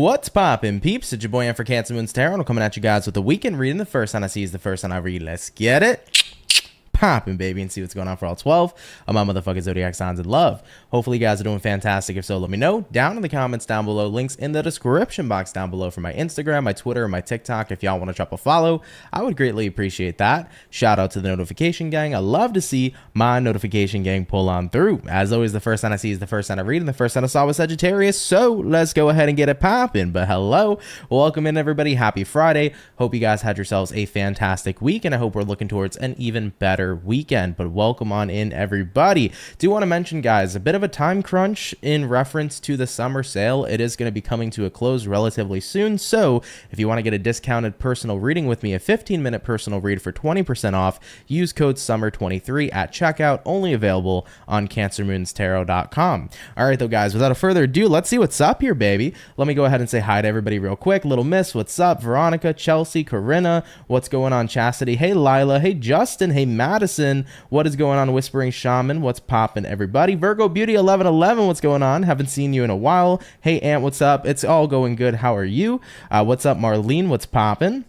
What's poppin', peeps? It's your boy Am for CancerMoonsTarot. I'm coming at you guys with a weekend reading. The first sign I see is the first sign I read. Let's get it poppin', baby, and see what's going on for all 12 of my motherfucking zodiac signs in love. Hopefully you guys are doing fantastic. If so, let me know down in the comments down below. Links in the description box down below for my Instagram, my Twitter, and my TikTok. If y'all want to drop a follow, I would greatly appreciate that. Shout out to the notification gang. I love to see my notification gang pull on through. As always, the first sign I see is the first sign I read, and the first sign I saw was Sagittarius. So let's go ahead and get it poppin'. But hello, welcome in everybody. Happy Friday. Hope you guys had yourselves a fantastic week, and I hope we're looking towards an even better weekend. But welcome on in everybody. Do want to mention, guys, a bit of a time crunch in reference to the summer sale. It is going to be coming to a close relatively soon, so if you want to get a discounted personal reading with me, a 15-minute personal read for 20% off, use code SUMMER23 at checkout. Only available on CancerMoonsTarot.com. All right though, guys, without further ado, let's see what's up here, baby. Let me go ahead and say hi to everybody real quick. Little Miss, what's up? Veronica, Chelsea, Corinna, what's going on? Chastity, hey Lila, hey Justin, hey Madison, what is going on? Whispering Shaman, what's poppin', everybody? Virgo Beauty 1111, what's going on? Haven't seen you in a while. Hey Ant, what's up? It's all going good. How are you? What's up, Marlene? What's poppin'?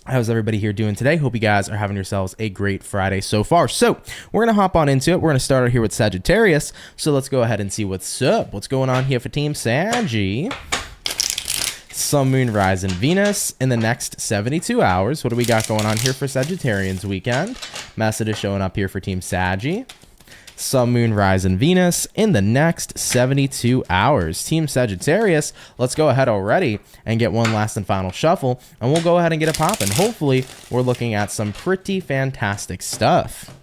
How's everybody here doing today? Hope you guys are having yourselves a great Friday so far. So we're going to hop on into it. We're going to start out here with Sagittarius. So let's go ahead and see what's up. What's going on here for Team Saggy? Sun, Moon, Rise, and Venus in the next 72 hours. What do we got going on here for Sagittarians weekend? Message is showing up here for Team Saggy. Sun, Moon, Rise, and Venus in the next 72 hours. Team Sagittarius, let's go ahead already and get one last and final shuffle, and we'll go ahead and get it popping. Hopefully, we're looking at some pretty fantastic stuff.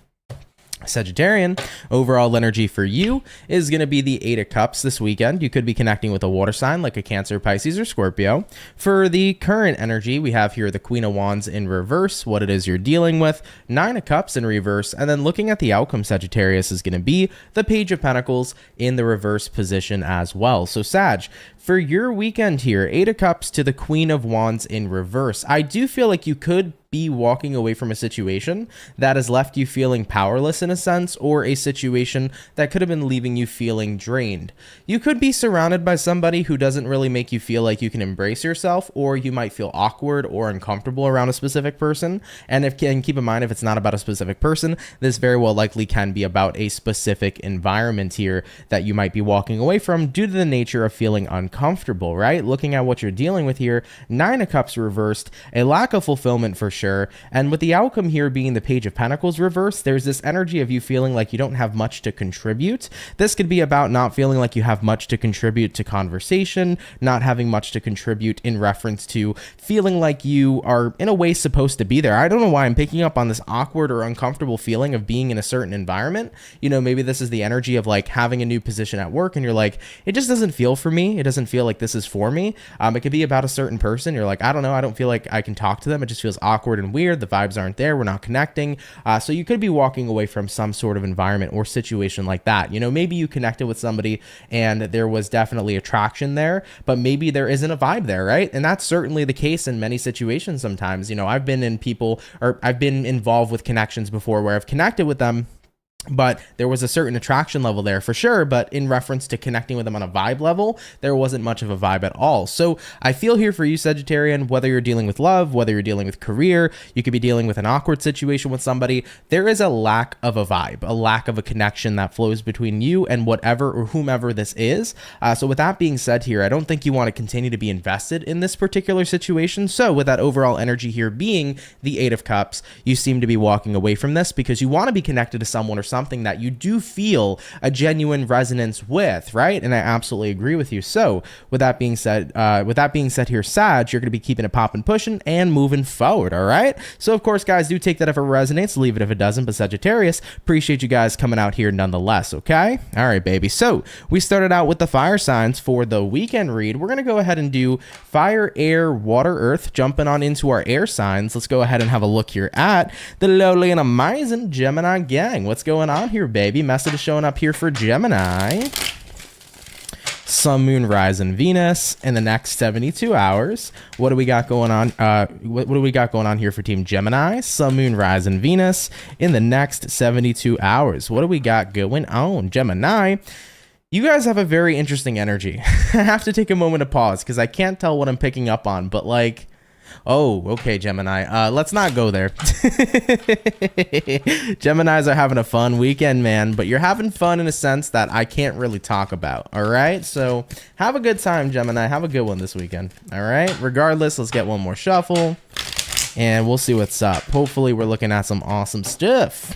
Sagittarian, overall energy for you is going to be the 8 of Cups this weekend. You could be connecting with a water sign like a Cancer, Pisces, or Scorpio. For the current energy, we have here the Queen of Wands in reverse, what it is you're dealing with, 9 of Cups in reverse, and then looking at the outcome, Sagittarius, is going to be the Page of Pentacles in the reverse position as well. So Sag, for your weekend here, 8 of Cups to the Queen of Wands in reverse. I do feel like you could be walking away from a situation that has left you feeling powerless in a sense, or a situation that could have been leaving you feeling drained. You could be surrounded by somebody who doesn't really make you feel like you can embrace yourself, or you might feel awkward or uncomfortable around a specific person. And keep in mind, if it's not about a specific person, this very well likely can be about a specific environment here that you might be walking away from due to the nature of feeling uncomfortable, right? Looking at what you're dealing with here, 9 of Cups reversed, a lack of fulfillment for sure. And with the outcome here being the Page of Pentacles reversed, there's this energy of you feeling like you don't have much to contribute. This could be about not feeling like you have much to contribute to conversation, not having much to contribute in reference to feeling like you are in a way supposed to be there. I don't know why I'm picking up on this awkward or uncomfortable feeling of being in a certain environment. You know, maybe this is the energy of like having a new position at work and you're like, it just doesn't feel for me. It doesn't feel like this is for me. It could be about a certain person. You're like, I don't know. I don't feel like I can talk to them. It just feels awkward and weird. The vibes aren't there. We're not connecting. So you could be walking away from some sort of environment or situation like that. You know, maybe you connected with somebody and there was definitely attraction there, but maybe there isn't a vibe there, right? And that's certainly the case in many situations sometimes. You know, I've been involved with connections before where I've connected with them, but there was a certain attraction level there for sure. But in reference to connecting with them on a vibe level, there wasn't much of a vibe at all. So I feel here for you, Sagittarian, whether you're dealing with love, whether you're dealing with career, you could be dealing with an awkward situation with somebody. There is a lack of a vibe, a lack of a connection that flows between you and whatever or whomever this is. So with that being said here, I don't think you want to continue to be invested in this particular situation. So with that overall energy here being the 8 of Cups, you seem to be walking away from this because you want to be connected to someone or something that you do feel a genuine resonance with, right? And I absolutely agree with you. So with that being said here, Sag, you're going to be keeping it popping, pushing, and moving forward, all right? So of course, guys, do take that if it resonates, leave it if it doesn't. But Sagittarius, appreciate you guys coming out here nonetheless, okay? All right, baby. So we started out with the fire signs for the weekend read. We're going to go ahead and do fire, air, water, earth, jumping on into our air signs. Let's go ahead and have a look here at the lovely and amazing Gemini gang. What's going on here, baby? Message is showing up here for Gemini. Sun, Moon, Rise, and Venus in the next 72 hours. What do we got going on? What do we got going on here for Team Gemini? Sun, Moon, Rise, and Venus in the next 72 hours. What do we got going on, Gemini? You guys have a very interesting energy. I have to take a moment to pause because I can't tell what I'm picking up on, but like, oh, okay, Gemini. Let's not go there. Geminis are having a fun weekend, man, but you're having fun in a sense that I can't really talk about, all right? So have a good time, Gemini. Have a good one this weekend, all right? Regardless, let's get one more shuffle, and we'll see what's up. Hopefully, we're looking at some awesome stuff.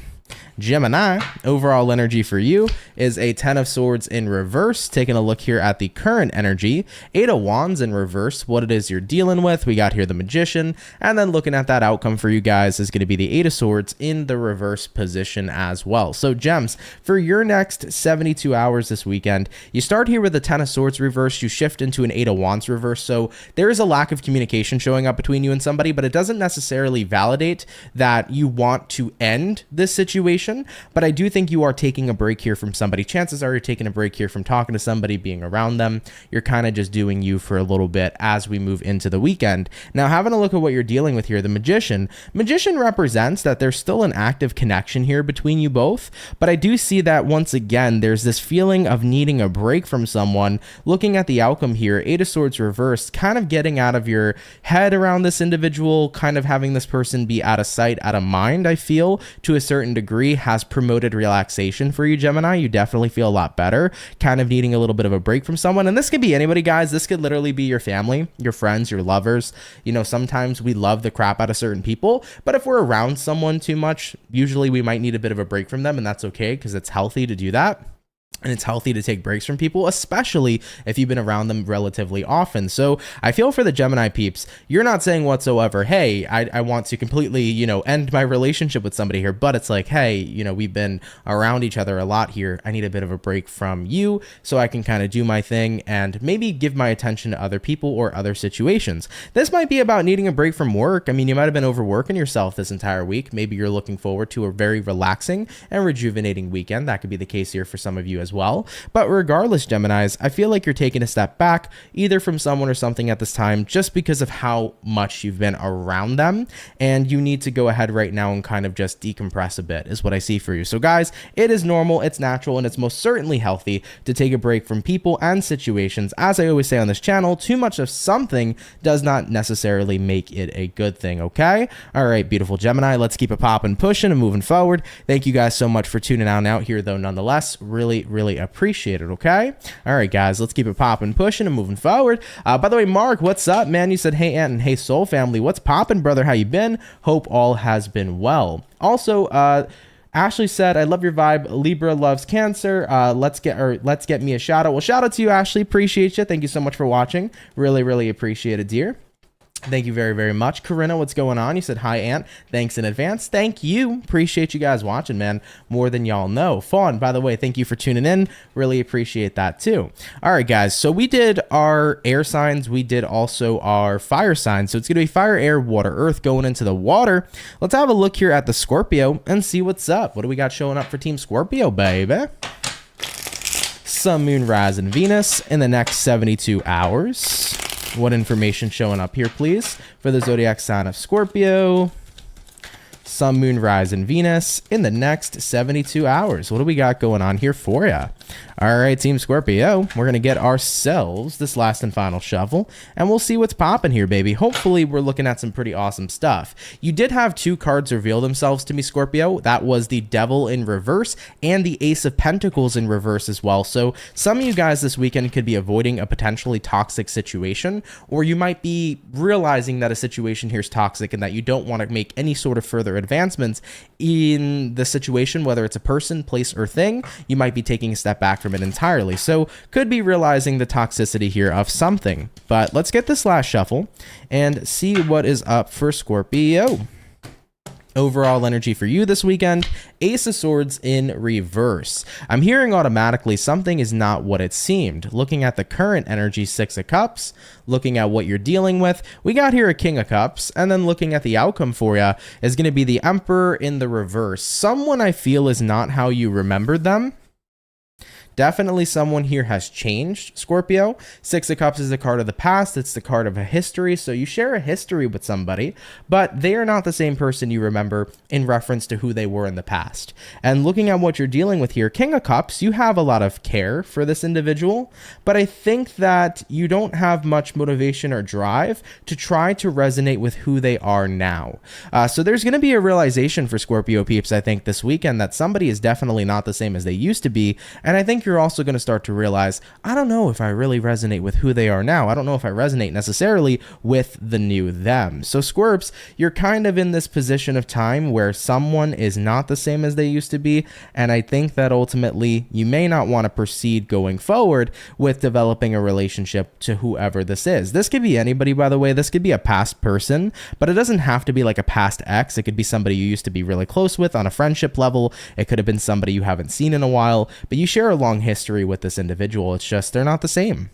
Gemini, overall energy for you is a 10 of Swords in reverse. Taking a look here at the current energy, 8 of Wands in reverse, what it is you're dealing with. We got here the Magician, and then looking at that outcome for you guys is going to be the 8 of Swords in the reverse position as well. So Gems, for your next 72 hours this weekend, you start here with the 10 of Swords reverse, you shift into an 8 of Wands reverse. So there is a lack of communication showing up between you and somebody, but it doesn't necessarily validate that you want to end this situation. But I do think you are taking a break here from somebody. Chances are you're taking a break here from talking to somebody, being around them. You're kind of just doing you for a little bit as we move into the weekend. Now, having a look at what you're dealing with here, the Magician. Magician represents that there's still an active connection here between you both. But I do see that once again, there's this feeling of needing a break from someone. Looking at the outcome here, 8 of Swords reversed, kind of getting out of your head around this individual, kind of having this person be out of sight, out of mind, I feel, to a certain degree, has promoted relaxation for you, Gemini. You definitely feel a lot better, kind of needing a little bit of a break from someone. And this could be anybody, guys. This could literally be your family, your friends, your lovers. You know, sometimes we love the crap out of certain people, but if we're around someone too much, usually we might need a bit of a break from them, and that's okay because it's healthy to do that. And it's healthy to take breaks from people, especially if you've been around them relatively often. So I feel for the Gemini peeps, you're not saying whatsoever, hey, I want to completely, you know, end my relationship with somebody here. But it's like, hey, you know, we've been around each other a lot here. I need a bit of a break from you so I can kind of do my thing and maybe give my attention to other people or other situations. This might be about needing a break from work. I mean, you might have been overworking yourself this entire week. Maybe you're looking forward to a very relaxing and rejuvenating weekend. That could be the case here for some of you as well. But regardless, Geminis, I feel like you're taking a step back either from someone or something at this time just because of how much you've been around them, and you need to go ahead right now and kind of just decompress a bit is what I see for you. So guys, it is normal, it's natural, and it's most certainly healthy to take a break from people and situations. As I always say on this channel, too much of something does not necessarily make it a good thing, okay? All right, beautiful Gemini, let's keep it popping, pushing, and moving forward. Thank you guys so much for tuning out here, though, nonetheless. Really appreciate it, okay? All right, guys, let's keep it popping, pushing, and moving forward. By the way, Mark, what's up, man? You said, hey, Ant, and hey, Soul Family. What's popping, brother? How you been? Hope all has been well. Also, Ashley said, I love your vibe. Libra loves Cancer. Let's get me a shout out. Well, shout out to you, Ashley. Appreciate you. Thank you so much for watching. Really appreciate it, dear. Thank you very much. Corinna, what's going on? You said, hi, Ant. Thanks in advance. Thank you. Appreciate you guys watching, man. More than y'all know. Fawn, by the way, thank you for tuning in. Really appreciate that, too. All right, guys. So we did our air signs. We did also our fire signs. So it's going to be fire, air, water, earth going into the water. Let's have a look here at the Scorpio and see what's up. What do we got showing up for Team Scorpio, baby? Sun, Moon, Rise, and Venus in the next 72 hours. What information showing up here, please, for the zodiac sign of Scorpio? Sun, Moon, Rise, and Venus in the next 72 hours. What do we got going on here for you? All right, Team Scorpio, we're going to get ourselves this last and final shuffle, and we'll see what's popping here, baby. Hopefully, we're looking at some pretty awesome stuff. You did have two cards reveal themselves to me, Scorpio. That was the Devil in reverse and the Ace of Pentacles in reverse as well. So some of you guys this weekend could be avoiding a potentially toxic situation, or you might be realizing that a situation here is toxic and that you don't want to make any sort of further advancements in the situation, whether it's a person, place, or thing. You might be taking a step back from it entirely. So could be realizing the toxicity here of something. But let's get this last shuffle and see what is up for Scorpio. Overall energy for you this weekend, Ace of Swords in reverse. I'm hearing automatically something is not what it seemed. Looking at the current energy, 6 of Cups, looking at what you're dealing with, we got here a King of Cups, and then looking at the outcome for you is going to be the Emperor in the reverse. Someone I feel is not how you remembered them. Definitely someone here has changed, Scorpio. Six of Cups is the card of the past. It's the card of a history. So you share a history with somebody, but they are not the same person you remember in reference to who they were in the past. And looking at what you're dealing with here, King of Cups, you have a lot of care for this individual, but I think that you don't have much motivation or drive to try to resonate with who they are now. So there's going to be a realization for Scorpio peeps, I think, this weekend that somebody is definitely not the same as they used to be. And I think you're also going to start to realize, I don't know if I really resonate with who they are now. I don't know if I resonate necessarily with the new them. So Scorps, you're kind of in this position of time where someone is not the same as they used to be. And I think that ultimately you may not want to proceed going forward with developing a relationship to whoever this is. This could be anybody, by the way. This could be a past person, but it doesn't have to be like a past ex. It could be somebody you used to be really close with on a friendship level. It could have been somebody you haven't seen in a while, but you share a long history with this individual. It's just they're not the same.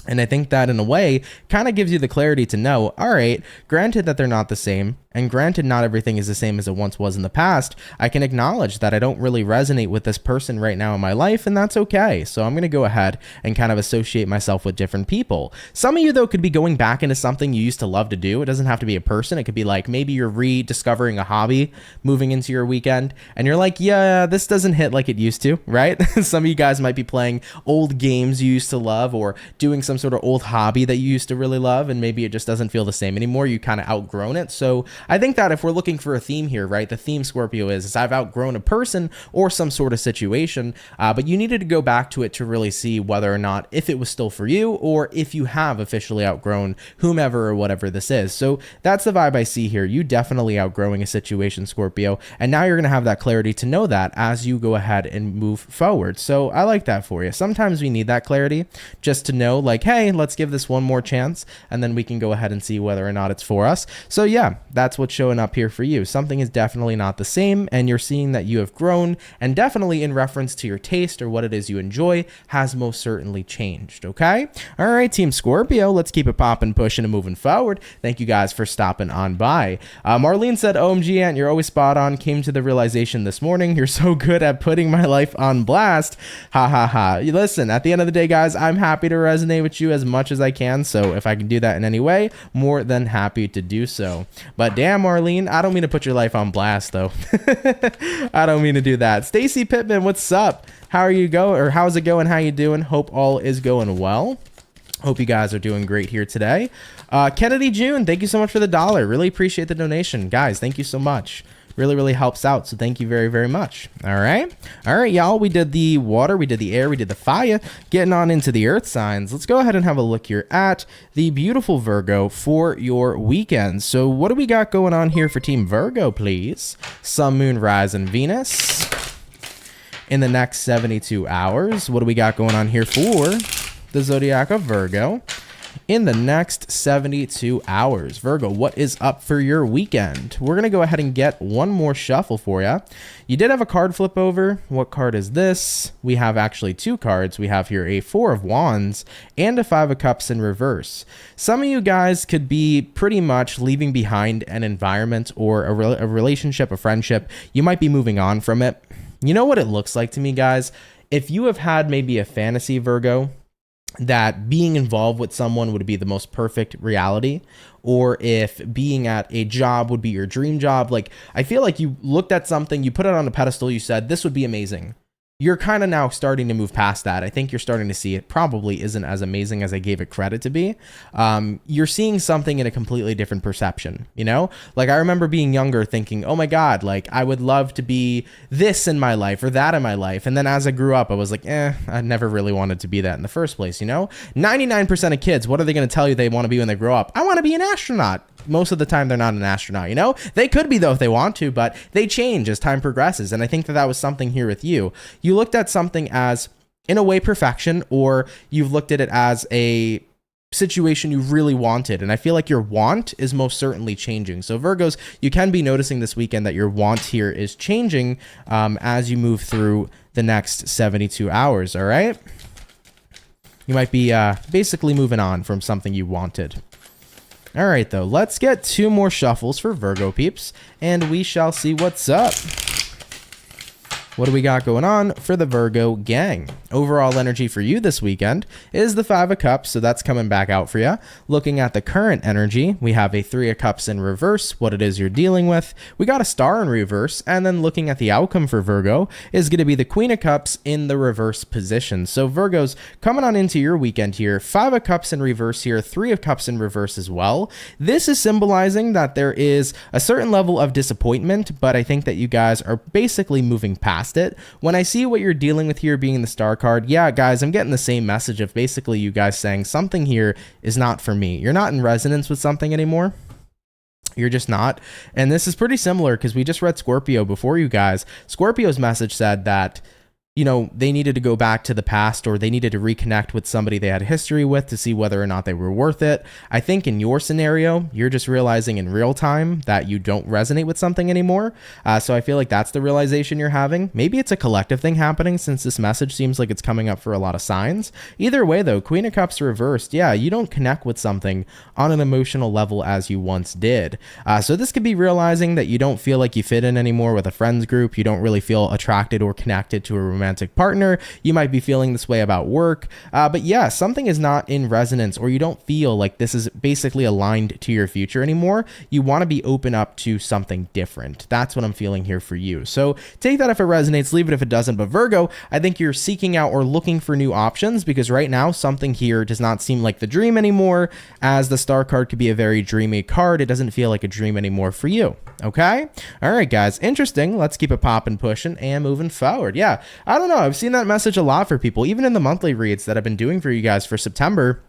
And I think that in a way kind of gives you the clarity to know, all right, granted that they're not the same, and granted not everything is the same as it once was in the past, I can acknowledge that I don't really resonate with this person right now in my life, and that's okay. So I'm going to go ahead and kind of associate myself with different people. Some of you, though, could be going back into something you used to love to do. It doesn't have to be a person. It could be like maybe you're rediscovering a hobby moving into your weekend, and you're like, yeah, this doesn't hit like it used to, right? Some of you guys might be playing old games you used to love or doing some sort of old hobby that you used to really love, and maybe it just doesn't feel the same anymore. You kind of outgrown it. So I think that if we're looking for a theme here, right, the theme, Scorpio, is I've outgrown a person or some sort of situation, but you needed to go back to it to really see whether or not if it was still for you or if you have officially outgrown whomever or whatever this is. So that's the vibe I see here. You definitely outgrowing a situation, Scorpio, and now you're going to have that clarity to know that as you go ahead and move forward. So I like that for you. Sometimes we need that clarity just to know, like, hey, let's give this one more chance, and then we can go ahead and see whether or not it's for us. So yeah, that's what's showing up here for you. Something is definitely not the same, and you're seeing that you have grown, and definitely in reference to your taste or what it is you enjoy has most certainly changed. Okay, all right, Team Scorpio, let's keep it popping, pushing, and moving forward. Thank you guys for stopping on by. Marlene said, OMG Aunt, you're always spot on. Came to the realization this morning, you're so good at putting my life on blast. Ha ha ha. Listen, at the end of the day, guys, I'm happy to resonate with you as much as I can, so if I can do that in any way, more than happy to do so. But damn, Marlene, I don't mean to put your life on blast, though. I don't mean to do that. Stacy Pittman, what's up? How are you going, or how's it going? How you doing? Hope all is going well. Hope you guys are doing great here today. Kennedy June, thank you so much for the $1. Really appreciate the donation. Guys, thank you so much. Really helps out, so thank you very much. All right, y'all, we did the water, we did the air, we did the fire. Getting on into the earth signs, let's go ahead and have a look here at the beautiful Virgo for your weekend. So what do we got going on here for Team Virgo, please? Sun, Moon, Rise, and Venus in the next 72 hours. What do we got going on here for the zodiac of Virgo in the next 72 hours? Virgo, what is up for your weekend? We're going to go ahead and get one more shuffle for you. You did have a card flip over. What card is this? We have actually two cards. We have here a 4 of Wands and a 5 of Cups in reverse. Some of you guys could be pretty much leaving behind an environment or a relationship, a friendship. You might be moving on from it. You know what it looks like to me, guys? If you have had maybe a fantasy, Virgo, that being involved with someone would be the most perfect reality, or if being at a job would be your dream job, like I feel like you looked at something, you put it on a pedestal, you said this would be amazing. You're kind of now starting to move past that. I think you're starting to see it probably isn't as amazing as I gave it credit to be. You're seeing something in a completely different perception, you know? Like I remember being younger thinking, oh my God, like I would love to be this in my life or that in my life. And then as I grew up, I was like, I never really wanted to be that in the first place, you know? 99% of kids, what are they going to tell you they want to be when they grow up? I want to be an astronaut. Most of the time they're not an astronaut, you know? They could be though if they want to, but they change as time progresses. And I think that that was something here with you. You looked at something as, in a way, perfection, or you've looked at it as a situation you really wanted. And I feel like your want is most certainly changing. So Virgos, you can be noticing this weekend that your want here is changing as you move through the next 72 hours, all right? You might be basically moving on from something you wanted. All right, though, let's get 2 more shuffles for Virgo peeps, and we shall see what's up. what do we got going on for the Virgo gang? Overall energy for you this weekend is the 5 of Cups, so that's coming back out for you. Looking at the current energy, we have a 3 of Cups in reverse, what it is you're dealing with. We got a Star in reverse, and then looking at the outcome for Virgo is going to be the Queen of Cups in the reverse position. So Virgos, coming on into your weekend here, 5 of Cups in reverse here, 3 of Cups in reverse as well. This is symbolizing that there is a certain level of disappointment, but I think that you guys are basically moving past it. When I see what you're dealing with here being the Star card, yeah, guys, I'm getting the same message of basically you guys saying something here is not for me. You're not in resonance with something anymore. You're just not. And this is pretty similar because we just read Scorpio before you guys. Scorpio's message said that, you know, they needed to go back to the past, or they needed to reconnect with somebody they had history with to see whether or not they were worth it. I think in your scenario, you're just realizing in real time that you don't resonate with something anymore. So I feel like that's the realization you're having. Maybe it's a collective thing happening since this message seems like it's coming up for a lot of signs. Either way though, Queen of Cups reversed. Yeah, you don't connect with something on an emotional level as you once did. So this could be realizing that you don't feel like you fit in anymore with a friends group. You don't really feel attracted or connected to a romantic partner. You might be feeling this way about work, but yeah, something is not in resonance, or you don't feel like this is basically aligned to your future anymore. You want to be open up to something different. That's what I'm feeling here for you. So take that if it resonates, leave it if it doesn't. But Virgo, I think you're seeking out or looking for new options, because right now something here does not seem like the dream anymore. As the Star card could be a very dreamy card, it doesn't feel like a dream anymore for you. Okay, all right guys, interesting. Let's keep it popping, pushing, and moving forward. Yeah, I don't know, I've seen that message a lot for people, even in the monthly reads that I've been doing for you guys for September.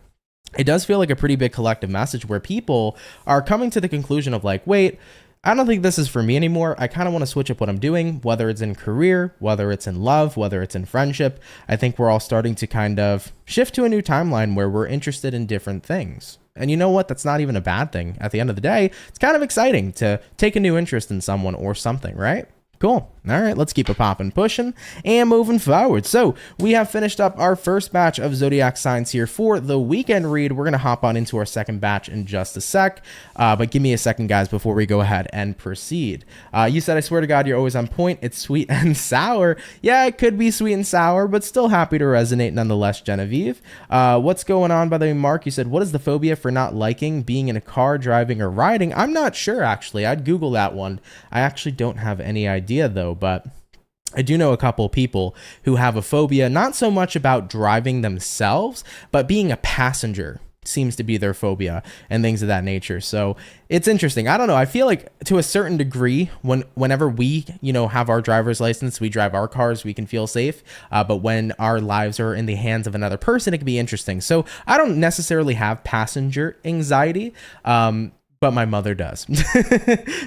It does feel like a pretty big collective message where people are coming to the conclusion of like, wait, I don't think this is for me anymore. I kind of want to switch up what I'm doing, whether it's in career, whether it's in love, whether it's in friendship. I think we're all starting to kind of shift to a new timeline where we're interested in different things. And you know what? That's not even a bad thing. At the end of the day, it's kind of exciting to take a new interest in someone or something, right? Cool. All right, let's keep it popping, pushing, and moving forward. So we have finished up our first batch of zodiac signs here for the weekend read. We're going to hop on into our second batch in just a sec, but give me a second, guys, before we go ahead and proceed. You said, I swear to God, you're always on point. It's sweet and sour. Yeah, it could be sweet and sour, but still happy to resonate nonetheless, Genevieve. What's going on, by the way, Mark? You said, what is the phobia for not liking being in a car, driving, or riding? I'm not sure, actually. I'd Google that one. I actually don't have any idea, though, but I do know a couple people who have a phobia, not so much about driving themselves, but being a passenger seems to be their phobia and things of that nature. So it's interesting. I don't know. I feel like to a certain degree, whenever we, have our driver's license, we drive our cars, we can feel safe. But when our lives are in the hands of another person, it can be interesting. So I don't necessarily have passenger anxiety. But my mother does.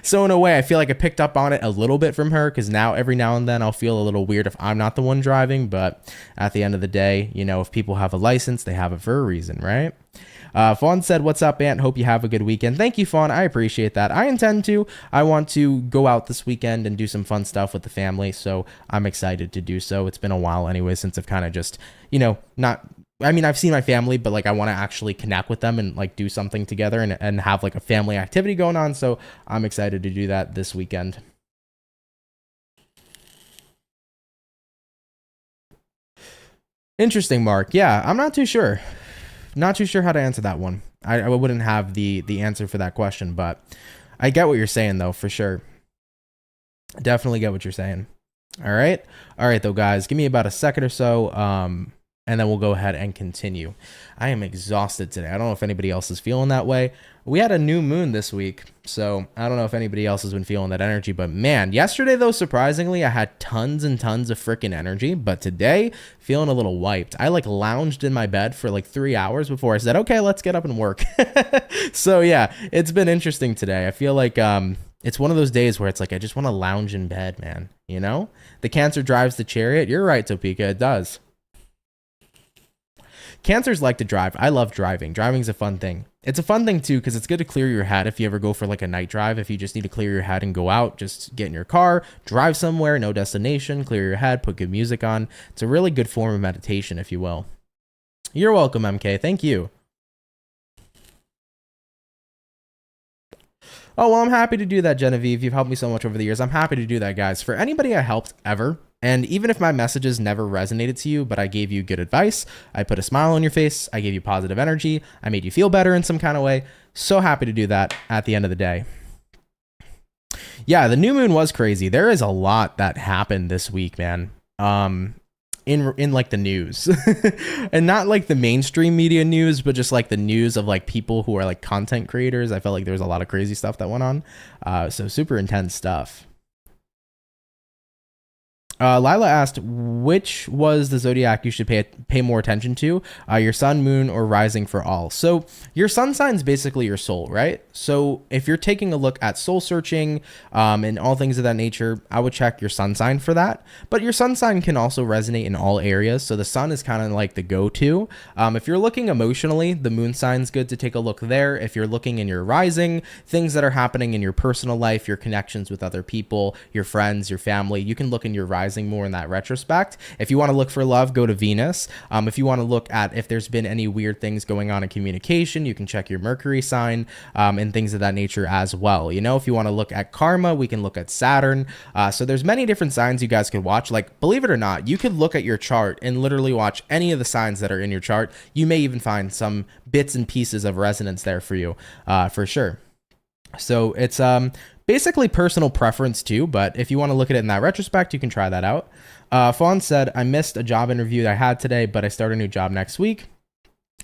So in a way, I feel like I picked up on it a little bit from her, because now every now and then I'll feel a little weird if I'm not the one driving. But at the end of the day, if people have a license, they have it for a reason, right? Fawn said, what's up, Aunt? Hope you have a good weekend. Thank you, Fawn. I appreciate that. I intend to. I want to go out this weekend and do some fun stuff with the family. So I'm excited to do so. It's been a while anyway, since I've kind of just, I've seen my family, but like I want to actually connect with them and like do something together and have like a family activity going on. So I'm excited to do that this weekend. Interesting, Mark. Yeah, I'm not too sure. Not too sure how to answer that one. I wouldn't have the answer for that question, but I get what you're saying though, for sure. Definitely get what you're saying. All right. All right, though, guys, give me about a second or so. And then we'll go ahead and continue. I am exhausted today. I don't know if anybody else is feeling that way. We had a new moon this week, so I don't know if anybody else has been feeling that energy. But man, yesterday, though, surprisingly, I had tons and tons of freaking energy. But today, feeling a little wiped. I like lounged in my bed for like 3 hours before I said, okay, let's get up and work. So yeah, it's been interesting today. I feel like it's one of those days where it's like, I just want to lounge in bed, man. The Cancer drives the chariot. You're right, Topeka, it does. Cancers like to drive. I love driving. Driving's a fun thing. It's a fun thing too, because it's good to clear your head if you ever go for like a night drive. If you just need to clear your head and go out, just get in your car, drive somewhere, no destination, clear your head, put good music on. It's a really good form of meditation, if you will. You're welcome, MK. Thank you. Oh, well, I'm happy to do that, Genevieve. You've helped me so much over the years. I'm happy to do that, guys. For anybody I helped ever, And even if my messages never resonated to you, but I gave you good advice, I put a smile on your face, I gave you positive energy, I made you feel better in some kind of way, so happy to do that at the end of the day. Yeah, the new moon was crazy. There is a lot that happened this week, man. In like the news and not like the mainstream media news, but just like the news of like people who are like content creators. I felt like there was a lot of crazy stuff that went on. So super intense stuff. Lila asked, which was the zodiac you should pay more attention to? Your sun, moon, or rising for all? So your sun sign is basically your soul, right? So if you're taking a look at soul searching and all things of that nature, I would check your sun sign for that. But your sun sign can also resonate in all areas. So the sun is kind of like the go-to. If you're looking emotionally, the moon sign's good to take a look there. If you're looking in your rising, things that are happening in your personal life, your connections with other people, your friends, your family, you can look in your rising more in that retrospect. If you want to look for love, go to Venus. If you want to look at if there's been any weird things going on in communication, you can check your Mercury sign and things of that nature as well. You know, if you want to look at karma, we can look at Saturn. So there's many different signs you guys could watch. Like, believe it or not, you could look at your chart and literally watch any of the signs that are in your chart. You may even find some bits and pieces of resonance there for you, for sure. So it's basically personal preference too, but if you want to look at it in that retrospect, you can try that out. Fawn said, I missed a job interview that I had today, but I start a new job next week.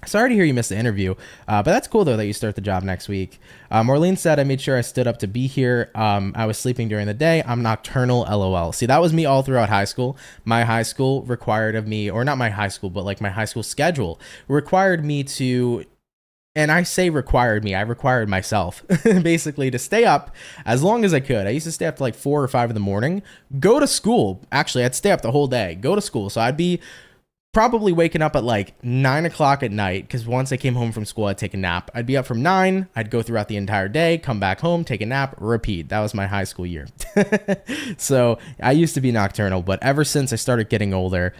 Sorry to hear you missed the interview, but that's cool though that you start the job next week. Marlene said, I made sure I stood up to be here. I was sleeping during the day. I'm nocturnal, LOL. See, that was me all throughout high school. My high school required of me, or not my high school, but like my high school schedule required me to, and I say required me, I required myself basically to stay up as long as I could. I used to stay up to like 4 or 5 in the morning, go to school. Actually, I'd stay up the whole day, go to school. So I'd be probably waking up at like 9 o'clock at night, because once I came home from school, I'd take a nap. I'd be up from 9, I'd go throughout the entire day, come back home, take a nap, repeat. That was my high school year. So I used to be nocturnal, but ever since I started getting older,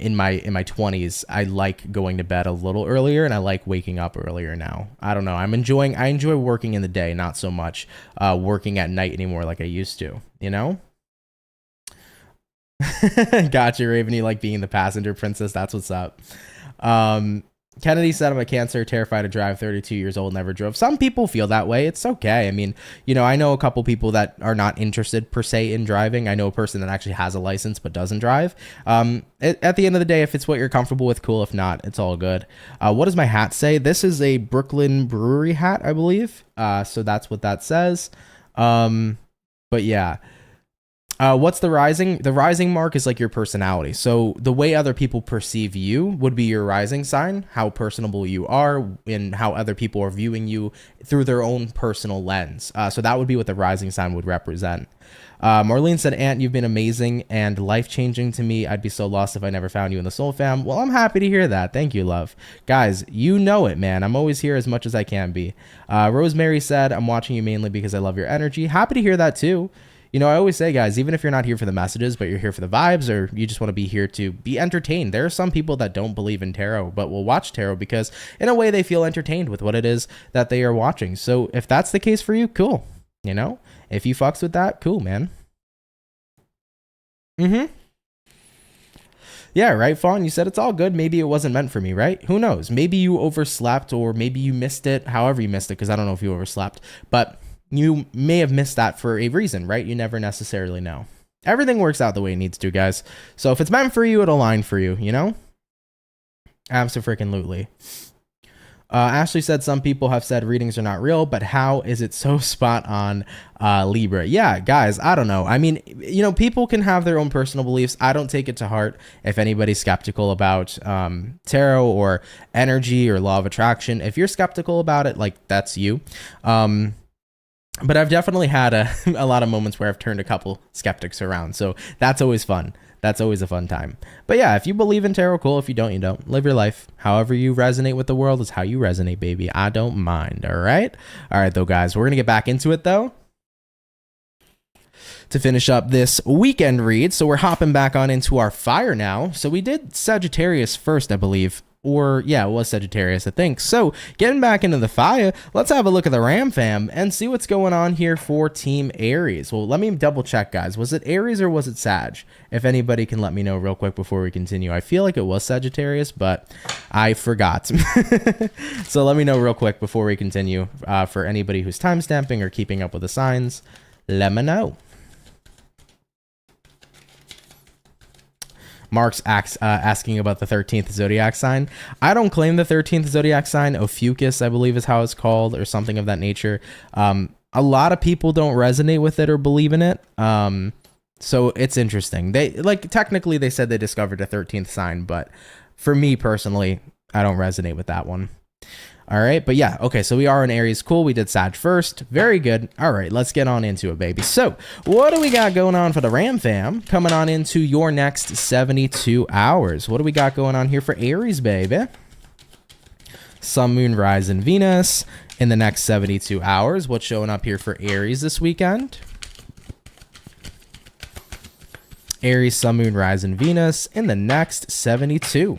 in my 20s, I like going to bed a little earlier, and I like waking up earlier now. I don't know. I enjoy working in the day, not so much working at night anymore like I used to, you know? Gotcha, Raven. You like being the passenger princess. That's what's up. Kennedy said, I'm a Cancer, terrified to drive, 32 years old, never drove. Some people feel that way. It's okay. I mean, you know, I know a couple people that are not interested per se in driving. I know a person that actually has a license but doesn't drive. At the end of the day, if it's what you're comfortable with, cool. If not, it's all good. What does my hat say? This is a Brooklyn Brewery hat, I believe. So that's what that says. But yeah. What's the rising? The rising mark is like your personality. So the way other people perceive you would be your rising sign, how personable you are, and how other people are viewing you through their own personal lens. So that would be what the rising sign would represent. Marlene said, Aunt, you've been amazing and life-changing to me. I'd be so lost if I never found you in the Soul Fam. Well, I'm happy to hear that. Thank you, love. Guys, you know it, man. I'm always here as much as I can be. Rosemary said, I'm watching you mainly because I love your energy. Happy to hear that too. You know, I always say, guys, even if you're not here for the messages, but you're here for the vibes, or you just want to be here to be entertained. There are some people that don't believe in tarot, but will watch tarot because in a way they feel entertained with what it is that they are watching. So if that's the case for you, cool. You know, if you fucks with that, cool, man. Yeah, right, Fawn? You said it's all good. Maybe it wasn't meant for me, right? Who knows? Maybe you overslept, or maybe you missed it, however you missed it, because I don't know if you overslept. But you may have missed that for a reason, right? You never necessarily know. Everything works out the way it needs to, guys. So if it's meant for you, it'll align for you, you know? Absolutely. Ashley said, some people have said readings are not real, but how is it so spot on, Libra? Yeah, guys, I don't know. I mean, you know, people can have their own personal beliefs. I don't take it to heart if anybody's skeptical about tarot or energy or law of attraction. If you're skeptical about it, like, that's you. But I've definitely had a lot of moments where I've turned a couple skeptics around. So that's always fun. That's always a fun time. But yeah, if you believe in tarot, cool. If you don't, you don't. Live your life. However you resonate with the world is how you resonate, baby. I don't mind. All right? All right, though, guys. We're going to get back into it, though, to finish up this weekend read. So we're hopping back on into our fire now. So we did Sagittarius first, I believe. Or yeah, it was Sagittarius, I think. So getting back into the fire, let's have a look at the Ram fam and see what's going on here for Team Aries. Well, let me double check, guys. Was it Aries or was it Sag? If anybody can let me know real quick before we continue. I feel like it was Sagittarius, but I forgot. So let me know real quick before we continue. For anybody who's timestamping or keeping up with the signs, let me know. Mark's asking about the 13th zodiac sign. I don't claim the 13th zodiac sign. Ophiuchus, I believe, is how it's called, or something of that nature. A lot of people don't resonate with it or believe in it. So it's interesting. They technically they said they discovered a 13th sign, but for me personally, I don't resonate with that one. All right, but yeah, okay, so we are in Aries. Cool, we did Sag first. Very good. All right, let's get on into it, baby. So what do we got going on for the Ram fam coming on into your next 72 hours? What do we got going on here for Aries, baby? Sun, Moon, Rise, and Venus in the next 72 hours. What's showing up here for Aries this weekend? Aries, Sun, Moon, Rise, and Venus in the next 72.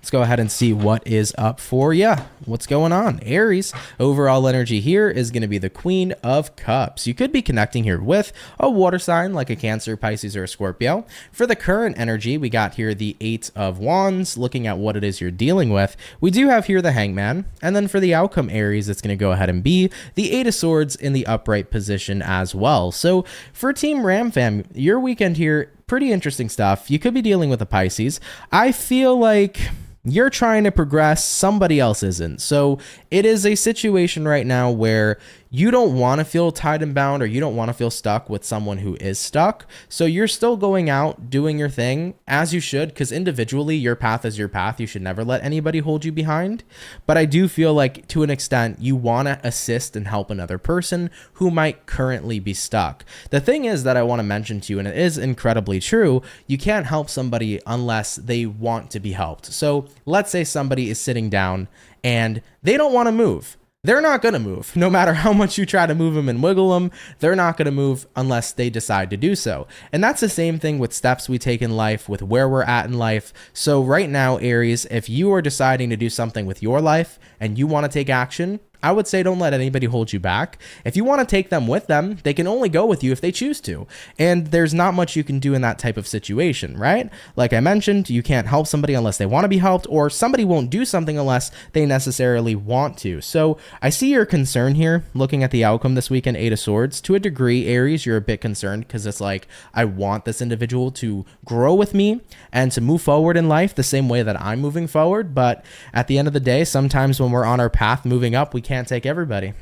Let's go ahead and see what is up for you. What's going on? Aries, overall energy here is going to be the Queen of Cups. You could be connecting here with a water sign like a Cancer, Pisces, or a Scorpio. For the current energy, we got here the 8 of Wands, looking at what it is you're dealing with. We do have here the Hangman. And then for the outcome, Aries, it's going to go ahead and be the 8 of Swords in the upright position as well. So for Team Ram fam, your weekend here, pretty interesting stuff. You could be dealing with a Pisces. I feel like you're trying to progress, somebody else isn't. So it is a situation right now where you don't want to feel tied and bound, or you don't want to feel stuck with someone who is stuck. So you're still going out, doing your thing as you should, because individually your path is your path. You should never let anybody hold you behind. But I do feel like to an extent you want to assist and help another person who might currently be stuck. The thing is that I want to mention to you, and it is incredibly true, you can't help somebody unless they want to be helped. So let's say somebody is sitting down and they don't want to move. They're not going to move. No matter how much you try to move them and wiggle them, they're not going to move unless they decide to do so. And that's the same thing with steps we take in life, with where we're at in life. So right now, Aries, if you are deciding to do something with your life and you want to take action, I would say don't let anybody hold you back. If you want to take them with them, they can only go with you if they choose to. And there's not much you can do in that type of situation, right? Like I mentioned, you can't help somebody unless they want to be helped, or somebody won't do something unless they necessarily want to. So I see your concern here, looking at the outcome this weekend, 8 of Swords. To a degree, Aries, you're a bit concerned because it's like, I want this individual to grow with me and to move forward in life the same way that I'm moving forward. But at the end of the day, sometimes when we're on our path moving up, we can't take everybody.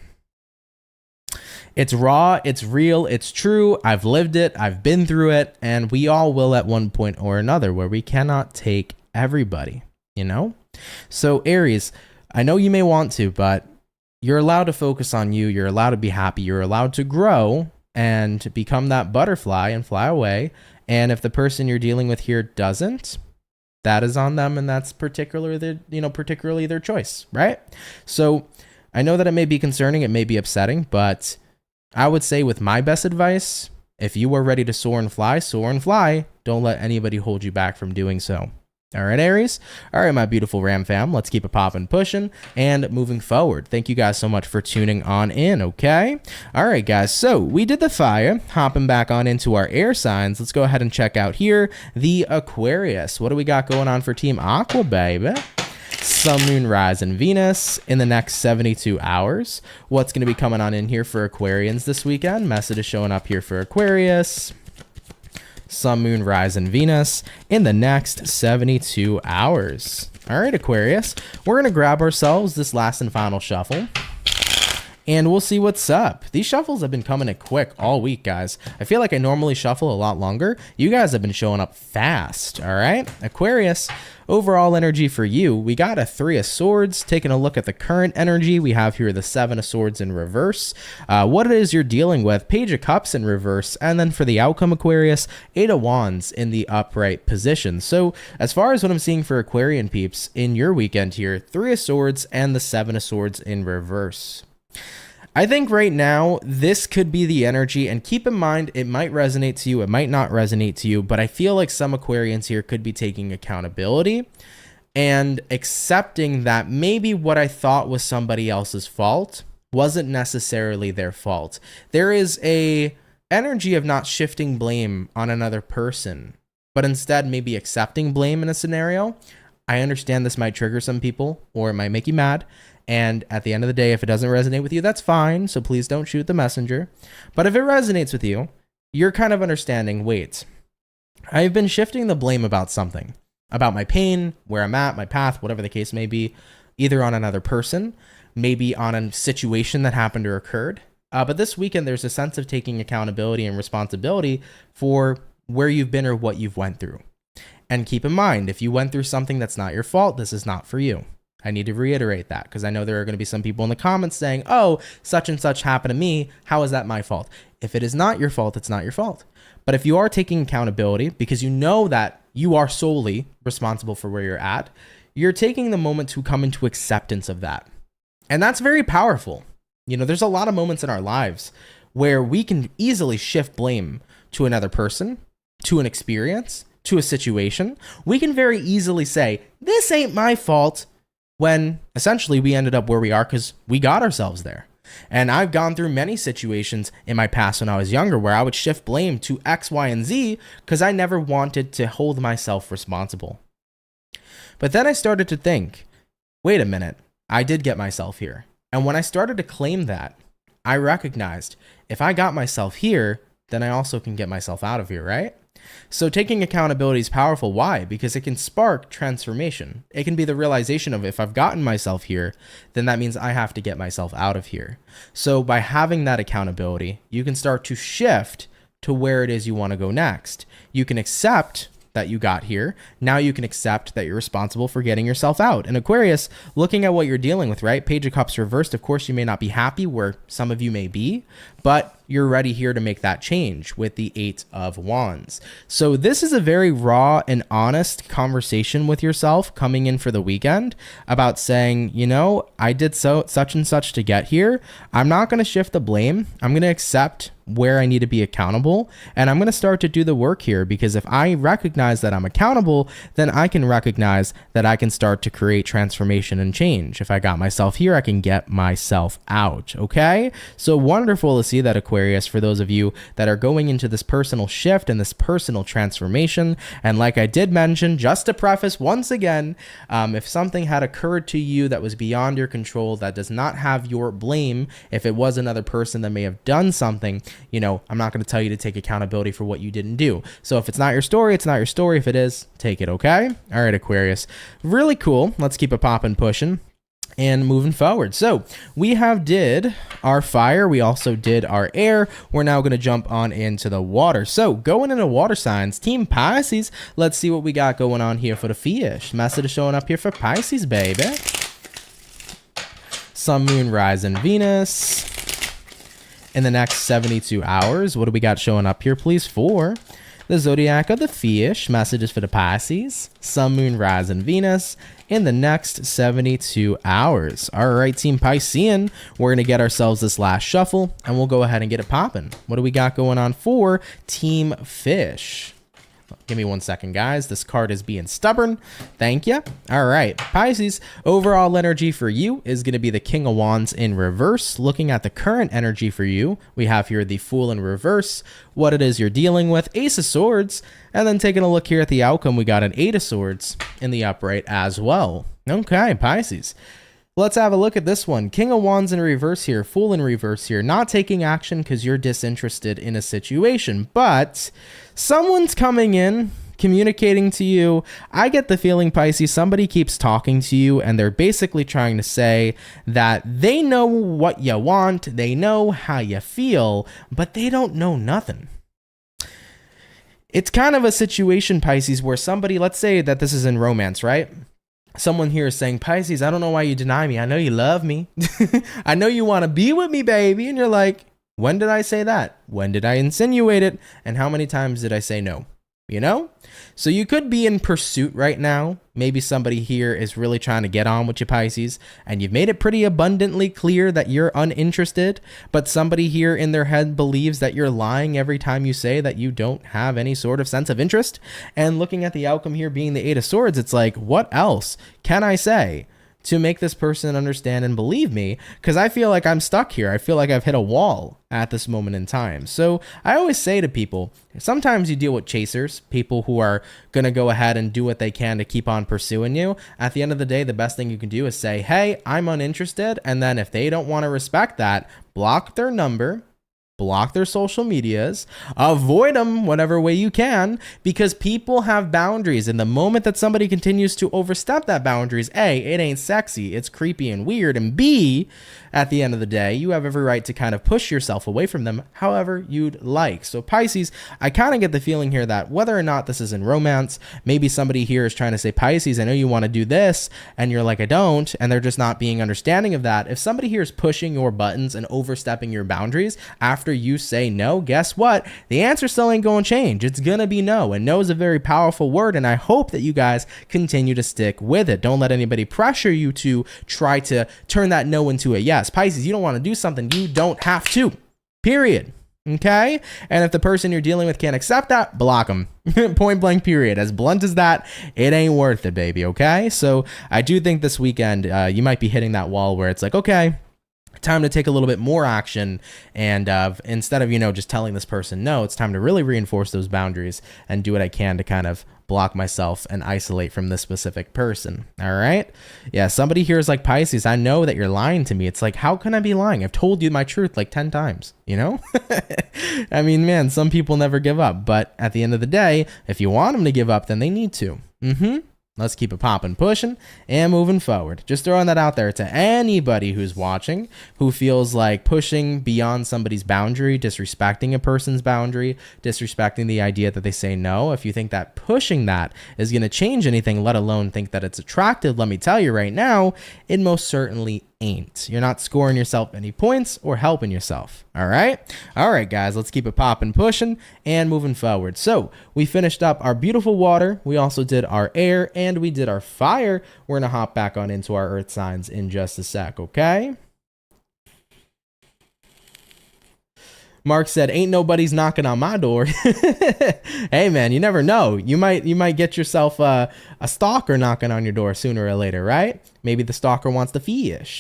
It's raw, it's real, it's true. I've lived it, I've been through it, and we all will at one point or another, where we cannot take everybody, you know? So Aries, I know you may want to, but you're allowed to focus on you. You're allowed to be happy. You're allowed to grow and become that butterfly and fly away. And if the person you're dealing with here doesn't, that is on them, and that's particularly their choice, right? So I know that it may be concerning, it may be upsetting, but I would say with my best advice, if you are ready to soar and fly, soar and fly. Don't let anybody hold you back from doing so. All right, Aries. All right, my beautiful Ram fam. Let's keep it popping, pushing, and moving forward. Thank you guys so much for tuning on in, okay? All right, guys. So we did the fire. Hopping back on into our air signs. Let's go ahead and check out here the Aquarius. What do we got going on for Team Aqua, baby? Sun, Moon, Rise, and Venus in the next 72 hours. What's going to be coming on in here for Aquarians this weekend? Message is showing up here for Aquarius. Sun, Moon, Rise, and Venus in the next 72 hours. All right, Aquarius, we're going to grab ourselves this last and final shuffle, and we'll see what's up. These shuffles have been coming in quick all week, guys. I feel like I normally shuffle a lot longer. You guys have been showing up fast, all right? Aquarius, overall energy for you, we got a 3 of Swords. Taking a look at the current energy, we have here the 7 of Swords in reverse. What it is you're dealing with, Page of Cups in reverse, and then for the outcome, Aquarius, 8 of Wands in the upright position. So as far as what I'm seeing for Aquarian peeps in your weekend here, 3 of Swords and the 7 of Swords in reverse. I think right now, this could be the energy, and keep in mind, it might resonate to you, it might not resonate to you, but I feel like some Aquarians here could be taking accountability and accepting that maybe what I thought was somebody else's fault wasn't necessarily their fault. There is a energy of not shifting blame on another person, but instead maybe accepting blame in a scenario. I understand this might trigger some people or it might make you mad. And at the end of the day, if it doesn't resonate with you, that's fine. So please don't shoot the messenger. But if it resonates with you, you're kind of understanding, wait, I've been shifting the blame about something, about my pain, where I'm at, my path, whatever the case may be, either on another person, maybe on a situation that happened or occurred. But this weekend, there's a sense of taking accountability and responsibility for where you've been or what you've went through. And keep in mind, if you went through something that's not your fault, this is not for you. I need to reiterate that because I know there are going to be some people in the comments saying, oh, such and such happened to me. How is that my fault? If it is not your fault, it's not your fault. But if you are taking accountability because you know that you are solely responsible for where you're at, you're taking the moment to come into acceptance of that. And that's very powerful. You know, there's a lot of moments in our lives where we can easily shift blame to another person, to an experience, to a situation. We can very easily say, this ain't my fault, when essentially we ended up where we are because we got ourselves there. And I've gone through many situations in my past when I was younger where I would shift blame to X, Y, and Z because I never wanted to hold myself responsible. But then I started to think, wait a minute, I did get myself here. And when I started to claim that, I recognized if I got myself here, then I also can get myself out of here, right? So taking accountability is powerful. Why? Because it can spark transformation. It can be the realization of if I've gotten myself here, then that means I have to get myself out of here. So by having that accountability, you can start to shift to where it is you want to go next. You can accept that you got here. Now you can accept that you're responsible for getting yourself out. And Aquarius, looking at what you're dealing with, right? Page of Cups reversed. Of course, you may not be happy where some of you may be, but you're ready here to make that change with the 8 of Wands. So this is a very raw and honest conversation with yourself coming in for the weekend about saying, you know, I did such and such to get here. I'm not going to shift the blame. I'm going to accept where I need to be accountable. And I'm going to start to do the work here because if I recognize that I'm accountable, then I can recognize that I can start to create transformation and change. If I got myself here, I can get myself out. Okay. So wonderful to see that, Aquarius, for those of you that are going into this personal shift and this personal transformation. And like I did mention, just to preface once again, if something had occurred to you that was beyond your control, that does not have your blame, if it was another person that may have done something, you know, I'm not going to tell you to take accountability for what you didn't do. So if it's not your story, it's not your story. If it is, take it, okay? All right, Aquarius. Really cool. Let's keep it popping, pushing, and moving forward. So we have did our fire. We also did our air. We're now going to jump on into the water. So going into water signs, Team Pisces, let's see what we got going on here for the fish. Message is showing up here for Pisces, baby. Sun, Moon, Rising, Venus. In the next 72 hours, what do we got showing up here, please, for the zodiac of the fish? Messages for the Pisces, Sun, Moon, Rising, Venus in the next 72 hours. All right, Team Piscean, we're going to get ourselves this last shuffle, and we'll go ahead and get it popping. What do we got going on for Team Fish? Give me 1 second, guys. This card is being stubborn. Thank you. All right. Pisces, overall energy for you is going to be the King of Wands in reverse. Looking at the current energy for you, we have here the Fool in reverse, what it is you're dealing with, Ace of Swords, and then taking a look here at the outcome, we got an 8 of Swords in the upright as well. Okay, Pisces. Let's have a look at this one. King of Wands in reverse here, Fool in reverse here. Not taking action because you're disinterested in a situation, but someone's coming in, communicating to you. I get the feeling, Pisces, somebody keeps talking to you and they're basically trying to say that they know what you want, they know how you feel, but they don't know nothing. It's kind of a situation, Pisces, where somebody, let's say that this is in romance, right? Someone here is saying, Pisces, I don't know why you deny me. I know you love me. I know you want to be with me, baby. And you're like, when did I say that? When did I insinuate it? And how many times did I say no? you know? So you could be in pursuit right now. Maybe somebody here is really trying to get on with you, Pisces, and you've made it pretty abundantly clear that you're uninterested, but somebody here in their head believes that you're lying every time you say that you don't have any sort of sense of interest. And looking at the outcome here being the Eight of Swords, it's like, what else can I say to make this person understand and believe me? Because I feel like I'm stuck here. I feel like I've hit a wall at this moment in time. So I always say to people, sometimes you deal with chasers, people who are going to go ahead and do what they can to keep on pursuing you. At the end of the day, the best thing you can do is say, hey, I'm uninterested. And then if they don't want to respect that, block their number, block their social medias, avoid them whatever way you can, because people have boundaries. And the moment that somebody continues to overstep that boundaries, A, it ain't sexy, it's creepy and weird, and B, at the end of the day, you have every right to kind of push yourself away from them however you'd like. So Pisces, I kind of get the feeling here that whether or not this is in romance, maybe somebody here is trying to say, Pisces, I know you want to do this, and you're like, I don't, and they're just not being understanding of that. If somebody here is pushing your buttons and overstepping your boundaries after you say no, guess what? The answer still ain't going to change. It's going to be no, and no is a very powerful word, and I hope that you guys continue to stick with it. Don't let anybody pressure you to try to turn that no into a yes. Pisces, you don't want to do something, you don't have to, period. Okay? And if the person you're dealing with can't accept that, block them. Point blank, period. As blunt as that, it ain't worth it, baby. Okay? So I do think this weekend you might be hitting that wall where it's like, okay, time to take a little bit more action, and instead of, just telling this person no, it's time to really reinforce those boundaries and do what I can to kind of block myself and isolate from this specific person. All right? Yeah, somebody here is like, Pisces, I know that you're lying to me. It's like, how can I be lying? I've told you my truth like 10 times, I mean, man, some people never give up, but at the end of the day, if you want them to give up, then they need to. Let's keep it popping, pushing, and moving forward. Just throwing that out there to anybody who's watching, who feels like pushing beyond somebody's boundary, disrespecting a person's boundary, disrespecting the idea that they say no. If you think that pushing that is going to change anything, let alone think that it's attractive, let me tell you right now, it most certainly ain't. You're not scoring yourself any points or helping yourself. All right, guys, let's keep it popping, pushing, and moving forward. So we finished up our beautiful water. We also did our air, and we did our fire. We're gonna hop back on into our earth signs in just a sec. Okay. Mark said, ain't nobody's knocking on my door. Hey man, you never know. You might get yourself a stalker knocking on your door sooner or later, right? Maybe the stalker wants the fish.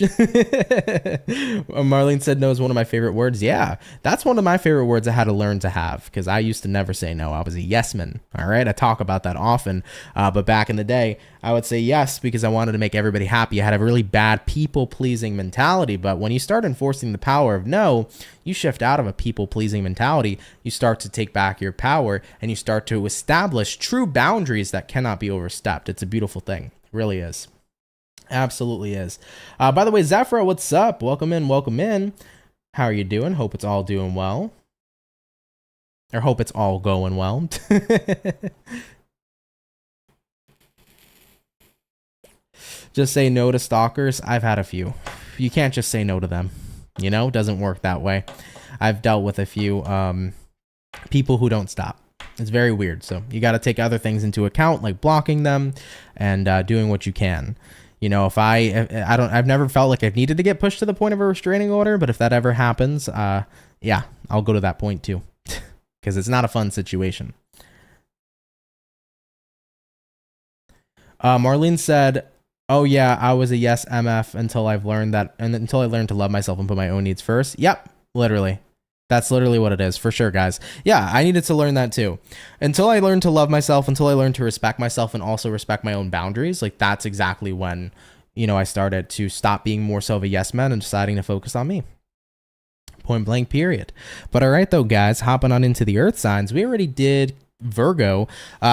Marlene said no is one of my favorite words. Yeah, that's one of my favorite words I had to learn to have, because I used to never say no. I was a yes man. All right, I talk about that often. But back in the day, I would say yes because I wanted to make everybody happy. I had a really bad people-pleasing mentality. But when you start enforcing the power of no, you shift out of a people-pleasing mentality. You start to take back your power, and you start to establish true boundaries that cannot be overstepped. It's a beautiful thing. It really is. Absolutely is. By the way, Zephyra, what's up? Welcome in, welcome in. How are you doing? Hope it's all doing well. Or hope it's all going well. Just say no to stalkers. I've had a few. You can't just say no to them. It doesn't work that way. I've dealt with a few people who don't stop. It's very weird. So you got to take other things into account, like blocking them and doing what you can. If I've never felt like I've needed to get pushed to the point of a restraining order, but if that ever happens, yeah, I'll go to that point too, because it's not a fun situation. Marlene said, oh yeah, I was a yes MF until I learned to love myself and put my own needs first. Yep, literally. That's literally what it is, for sure, guys. Yeah, I needed to learn that too. Until I learned to love myself, until I learned to respect myself and also respect my own boundaries, like that's exactly when, I started to stop being more so of a yes man and deciding to focus on me. Point blank, period. But all right, though, guys, hopping on into the earth signs, we already did Virgo.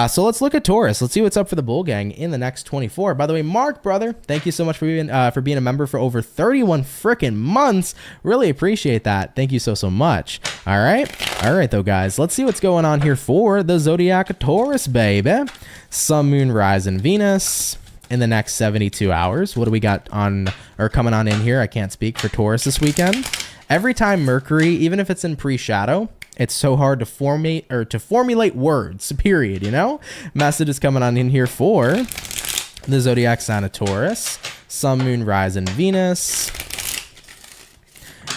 So let's look at Taurus. Let's see what's up for the bull gang in the next 24. By the way, Mark, brother, thank you so much for being a member for over 31 freaking months. Really appreciate that. Thank you so much. All right, though, guys, let's see what's going on here for the zodiac of Taurus, baby. Sun, Moon, Rise, and Venus in the next 72 hours. What do we got on or coming on in here? I can't speak for Taurus this weekend. Every time Mercury, even if it's in pre-shadow, It's so hard to formulate words, period, you know? Message is coming on in here for the zodiac sign of Taurus, Sun, Moon, Rise, and Venus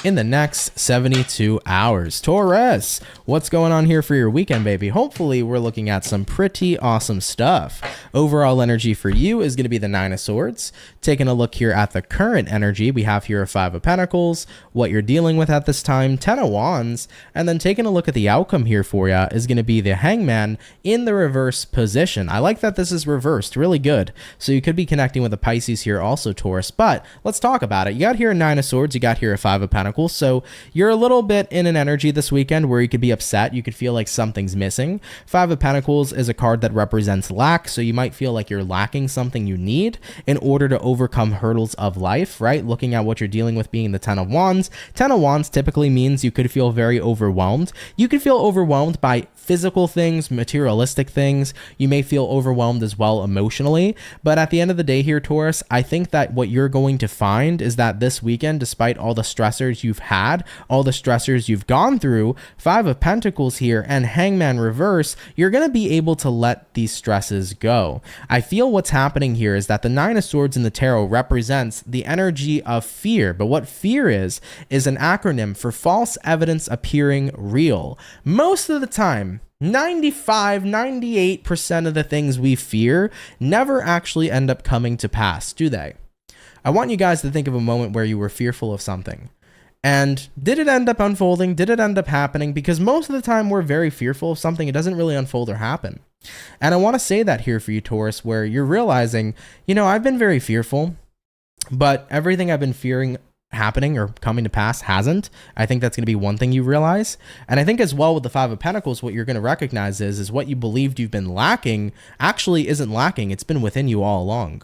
in the next 72 hours. Taurus, what's going on here for your weekend, baby? Hopefully, we're looking at some pretty awesome stuff. Overall energy for you is going to be the Nine of Swords. Taking a look here at the current energy, we have here a Five of Pentacles, what you're dealing with at this time, 10 of Wands, and then taking a look at the outcome here for you is going to be the Hangman in the reverse position. I like that this is reversed, really good. So you could be connecting with a Pisces here also, Taurus, but let's talk about it. You got here a Nine of Swords, you got here a Five of Pentacles. So you're a little bit in an energy this weekend where you could be upset. You could feel like something's missing. Five of Pentacles is a card that represents lack. So you might feel like you're lacking something you need in order to overcome hurdles of life, right? Looking at what you're dealing with being the 10 of Wands. 10 of Wands typically means you could feel very overwhelmed. You could feel overwhelmed by physical things, materialistic things. You may feel overwhelmed as well emotionally. But at the end of the day here, Taurus, I think that what you're going to find is that this weekend, despite all the stressors you've had, all the stressors you've gone through, Five of Pentacles here and Hangman reverse, you're going to be able to let these stresses go. I feel what's happening here is that the Nine of Swords in the tarot represents the energy of fear. But what fear is an acronym for false evidence appearing real. Most of the time, 98% of the things we fear never actually end up coming to pass, do they? I want you guys to think of a moment where you were fearful of something. And did it end up unfolding? Did it end up happening? Because most of the time we're very fearful of something, it doesn't really unfold or happen. And I want to say that here for you, Taurus, where you're realizing, you know, I've been very fearful, but everything I've been fearing happening or coming to pass hasn't. I think that's going to be one thing you realize. And I think as well with the Five of Pentacles, what you're going to recognize is what you believed you've been lacking actually isn't lacking. It's been within you all along.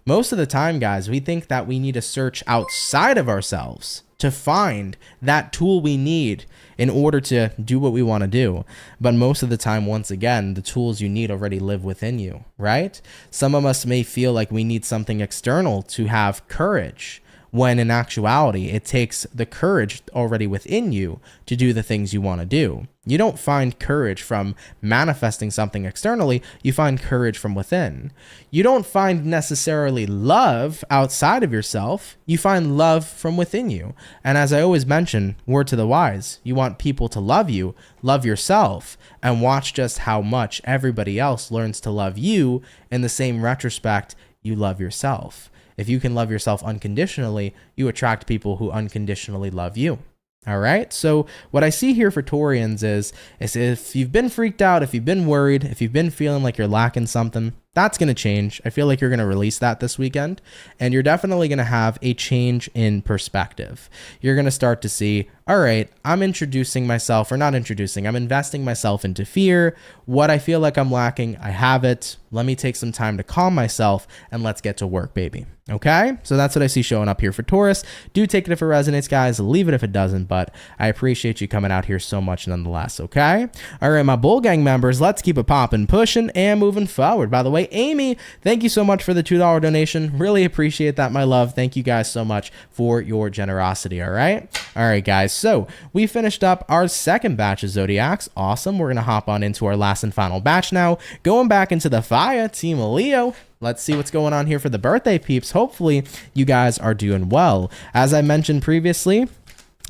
Most of the time, guys, we think that we need to search outside of ourselves to find that tool we need in order to do what we want to do. But most of the time, once again, the tools you need already live within you, right? Some of us may feel like we need something external to have courage, when in actuality, it takes the courage already within you to do the things you want to do. You don't find courage from manifesting something externally, you find courage from within. You don't find necessarily love outside of yourself, you find love from within you. And as I always mention, word to the wise, you want people to love you, love yourself, and watch just how much everybody else learns to love you in the same retrospect you love yourself. If you can love yourself unconditionally, you attract people who unconditionally love you. All right. So what I see here for Taurians is if you've been freaked out, if you've been worried, if you've been feeling like you're lacking something, that's going to change. I feel like you're going to release that this weekend, and you're definitely going to have a change in perspective. You're going to start to see, all right, I'm investing myself into fear. What I feel like I'm lacking, I have it. Let me take some time to calm myself and let's get to work, baby. Okay, so that's what I see showing up here for Taurus. Do take it if it resonates, guys. Leave it if it doesn't, but I appreciate you coming out here so much nonetheless, okay? All right, my Bull Gang members, let's keep it popping, pushing, and moving forward. By the way, Amy, thank you so much for the $2 donation. Really appreciate that, my love. Thank you guys so much for your generosity, all right? All right, guys, so we finished up our second batch of Zodiacs. Awesome. We're going to hop on into our last and final batch now. Going back into the fire, Team Leo. Let's see what's going on here for the birthday peeps. Hopefully, you guys are doing well. As I mentioned previously,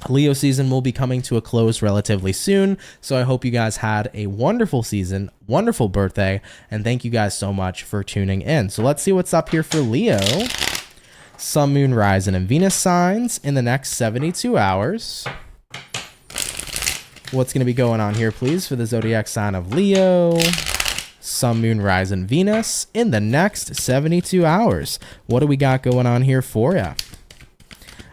Leo season will be coming to a close relatively soon, so I hope you guys had a wonderful season, wonderful birthday, and thank you guys so much for tuning in. So let's see what's up here for Leo. Sun, Moon, Rising, and Venus signs in the next 72 hours. What's going to be going on here, please, for the zodiac sign of Leo? Sun, Moon, Rising, Venus in the next 72 hours. What do we got going on here for you?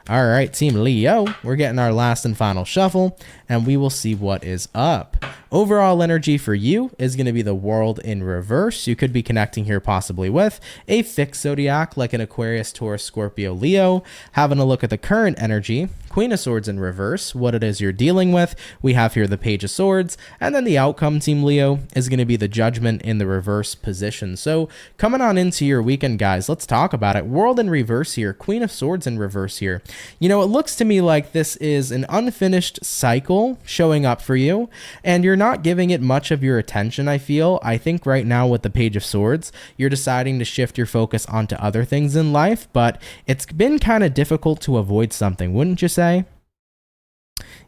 All right, Team Leo, we're getting our last and final shuffle, and we will see what is up. Overall energy for you is going to be the World in reverse. You could be connecting here possibly with a fixed zodiac like an Aquarius, Taurus, Scorpio, Leo. Having a look at the current energy, Queen of Swords in reverse, what it is you're dealing with. We have here the Page of Swords, and then the outcome, Team Leo, is going to be the Judgment in the reverse position. So coming on into your weekend, guys, let's talk about it. World in reverse here, Queen of Swords in reverse here. You know, it looks to me like this is an unfinished cycle showing up for you, and you're not giving it much of your attention, I feel. I think right now with the Page of Swords, you're deciding to shift your focus onto other things in life, but it's been kind of difficult to avoid something, wouldn't you say?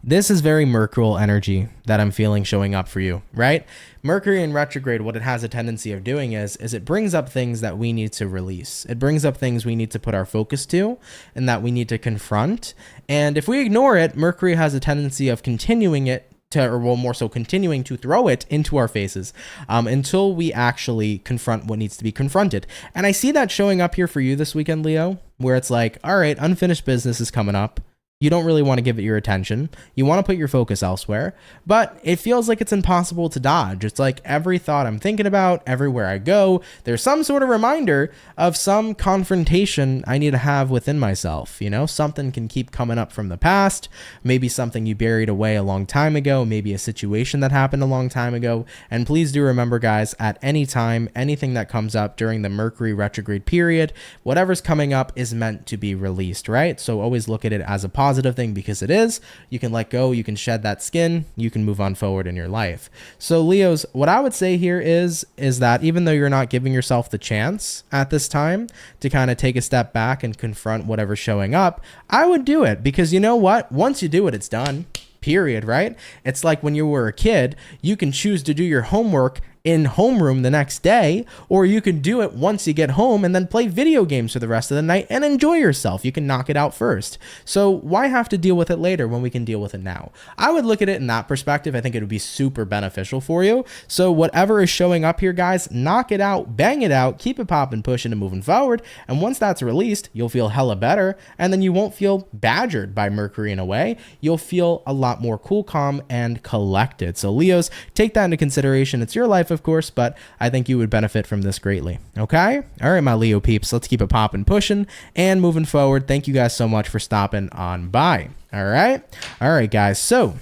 This is very Mercurial energy that I'm feeling showing up for you, right? Mercury in retrograde, what it has a tendency of doing is it brings up things that we need to release. It brings up things we need to put our focus to and that we need to confront. And if we ignore it, Mercury has a tendency of continuing it to, or well, more so continuing to throw it into our faces until we actually confront what needs to be confronted. And I see that showing up here for you this weekend, Leo, where it's like, all right, unfinished business is coming up. You don't really want to give it your attention. You want to put your focus elsewhere, but it feels like it's impossible to dodge. It's like every thought I'm thinking about, everywhere I go, there's some sort of reminder of some confrontation I need to have within myself. You know, something can keep coming up from the past, maybe something you buried away a long time ago, maybe a situation that happened a long time ago. And please do remember, guys, at any time, anything that comes up during the Mercury retrograde period, whatever's coming up is meant to be released, right? So always look at it as a positive thing, because it is. You can let go, you can shed that skin, you can move on forward in your life. So Leos, what I would say here is that even though you're not giving yourself the chance at this time to kind of take a step back and confront whatever's showing up, I would do it, because you know what? Once you do it, it's done. Period, right? It's like when you were a kid, you can choose to do your homework in homeroom the next day, or you can do it once you get home and then play video games for the rest of the night and enjoy yourself. You can knock it out first. So why have to deal with it later when we can deal with it now? I would look at it in that perspective. I think it would be super beneficial for you. So whatever is showing up here, guys, knock it out, bang it out, keep it popping, pushing and moving forward. And once that's released, you'll feel hella better. And then you won't feel badgered by Mercury in a way. You'll feel a lot more cool, calm, and collected. So Leos, take that into consideration. It's your life, of course, but I think you would benefit from this greatly. Okay? All right, my Leo peeps, let's keep it popping, pushing, and moving forward. Thank you guys so much for stopping on by. All right? All right, guys. So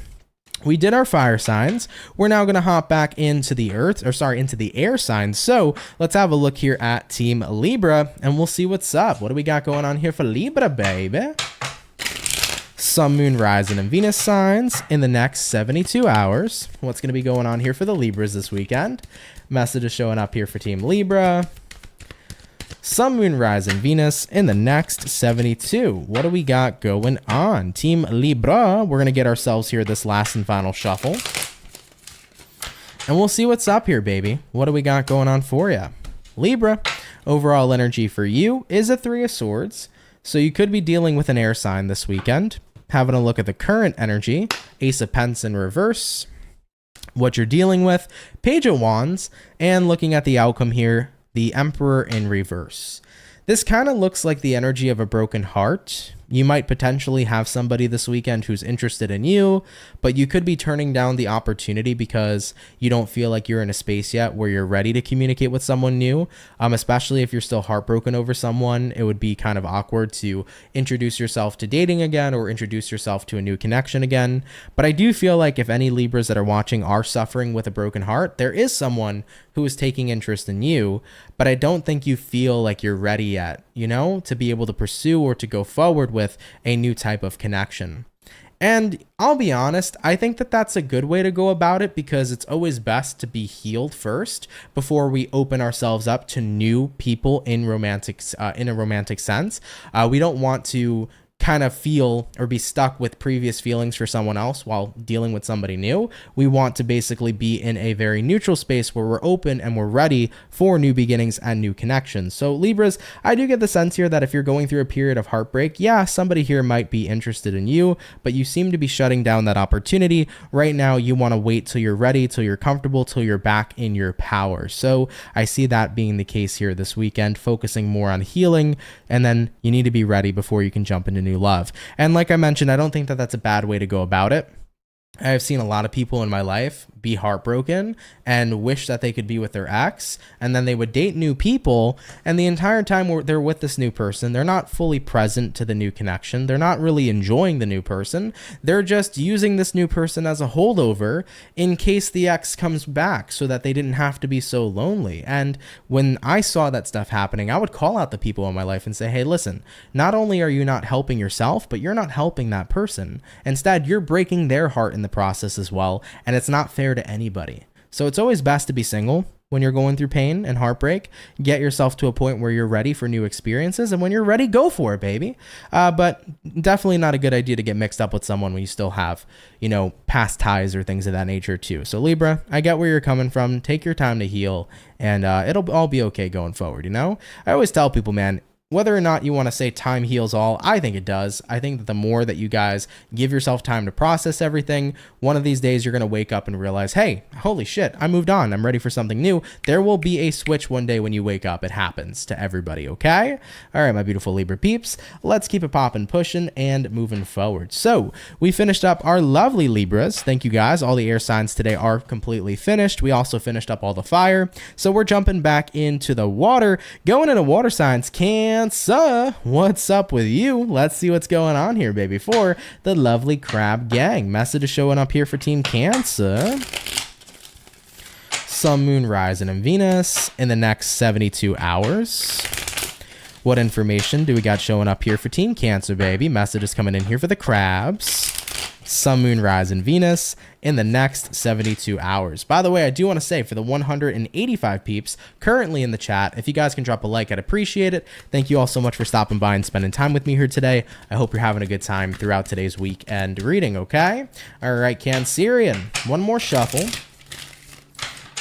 we did our fire signs. We're now going to hop back into the into the air signs. So let's have a look here at Team Libra, and we'll see what's up. What do we got going on here for Libra, baby? Sun, Moon, Rising, and Venus signs in the next 72 hours. What's going to be going on here for the Libras this weekend? Message is showing up here for Team Libra. Sun, Moon, Rising, Venus in the next 72. What do we got going on? Team Libra, we're going to get ourselves here this last and final shuffle. And we'll see what's up here, baby. What do we got going on for you? Libra, overall energy for you is a 3 of Swords. So you could be dealing with an air sign this weekend. Having a look at the current energy, Ace of Pentacles in reverse, what you're dealing with, Page of Wands, and looking at the outcome here, the Emperor in reverse. This kind of looks like the energy of a broken heart. You might potentially have somebody this weekend who's interested in you, but you could be turning down the opportunity because you don't feel like you're in a space yet where you're ready to communicate with someone new. Especially if you're still heartbroken over someone, it would be kind of awkward to introduce yourself to dating again or introduce yourself to a new connection again. But I do feel like if any Libras that are watching are suffering with a broken heart, there is someone who is taking interest in you, but I don't think you feel like you're ready yet, you know, to be able to pursue or to go forward with a new type of connection. And I'll be honest, I think that that's a good way to go about it, because it's always best to be healed first before we open ourselves up to new people in a romantic sense. We don't want to kind of feel or be stuck with previous feelings for someone else while dealing with somebody new. We want to basically be in a very neutral space where we're open and we're ready for new beginnings and new connections. So Libras, I do get the sense here that if you're going through a period of heartbreak, yeah, somebody here might be interested in you, but you seem to be shutting down that opportunity. Right now, you want to wait till you're ready, till you're comfortable, till you're back in your power. So I see that being the case here this weekend, focusing more on healing, and then you need to be ready before you can jump into new love. And like I mentioned, I don't think that that's a bad way to go about it. I have seen a lot of people in my life be heartbroken and wish that they could be with their ex, and then they would date new people, and the entire time they're with this new person, they're not fully present to the new connection. They're not really enjoying the new person. They're just using this new person as a holdover in case the ex comes back so that they didn't have to be so lonely. And when I saw that stuff happening, I would call out the people in my life and say, hey, listen, not only are you not helping yourself, but you're not helping that person. Instead, you're breaking their heart in the process as well, and it's not fair to anybody. So it's always best to be single when you're going through pain and heartbreak. Get yourself to a point where you're ready for new experiences, and when you're ready, go for it, baby. But definitely not a good idea to get mixed up with someone when you still have, past ties or things of that nature too. So Libra, I get where you're coming from. Take your time to heal, and it'll all be okay going forward. I always tell people, man, whether or not you want to say time heals all, I think it does. I think that the more that you guys give yourself time to process everything, one of these days you're going to wake up and realize, hey, holy shit, I moved on. I'm ready for something new. There will be a switch one day when you wake up. It happens to everybody, okay? All right, my beautiful Libra peeps, let's keep it popping, pushing, and moving forward. So we finished up our lovely Libras. Thank you guys. All the air signs today are completely finished. We also finished up all the fire. So we're jumping back into the water, going into water signs. Cancer, what's up with you? Let's see what's going on here, baby, for the lovely crab gang. Message is showing up here for Team Cancer. Sun, Moon, Rising, and Venus in the next 72 hours. What information do we got showing up here for Team Cancer, baby? Message is coming in here for the crabs. Sun, Moon, Rising, Venus in the next 72 hours. By the way, I do want to say for the 185 peeps currently in the chat, if you guys can drop a like, I'd appreciate it. Thank you all so much for stopping by and spending time with me here today. I hope you're having a good time throughout today's weekend reading, okay? All right, Cancerian, one more shuffle,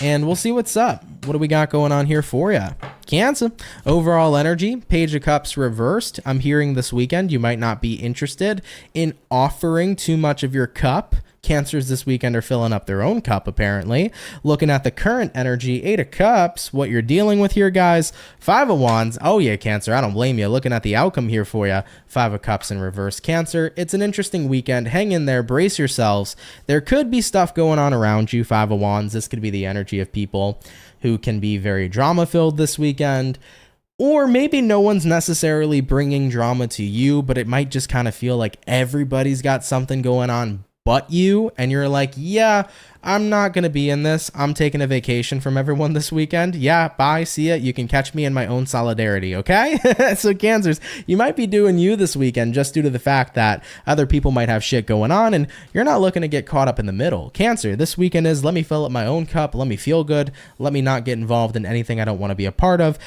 and we'll see what's up. What do we got going on here for you? Cancer, overall energy, Page of Cups reversed. I'm hearing this weekend you might not be interested in offering too much of your cup. Cancers this weekend are filling up their own cup, apparently. Looking at the current energy, 8 of Cups, what you're dealing with here, guys. 5 of Wands. Oh, yeah, Cancer, I don't blame you. Looking at the outcome here for you, 5 of Cups in reverse. Cancer, it's an interesting weekend. Hang in there. Brace yourselves. There could be stuff going on around you, 5 of Wands. This could be the energy of people who can be very drama-filled this weekend. Or maybe no one's necessarily bringing drama to you, but it might just kind of feel like everybody's got something going on but you, and you're like, yeah, I'm not going to be in this. I'm taking a vacation from everyone this weekend. Yeah, bye, see ya. You can catch me in my own solidarity, okay? So Cancers, you might be doing you this weekend just due to the fact that other people might have shit going on, and you're not looking to get caught up in the middle. Cancer, this weekend is let me fill up my own cup, let me feel good, let me not get involved in anything I don't want to be a part of.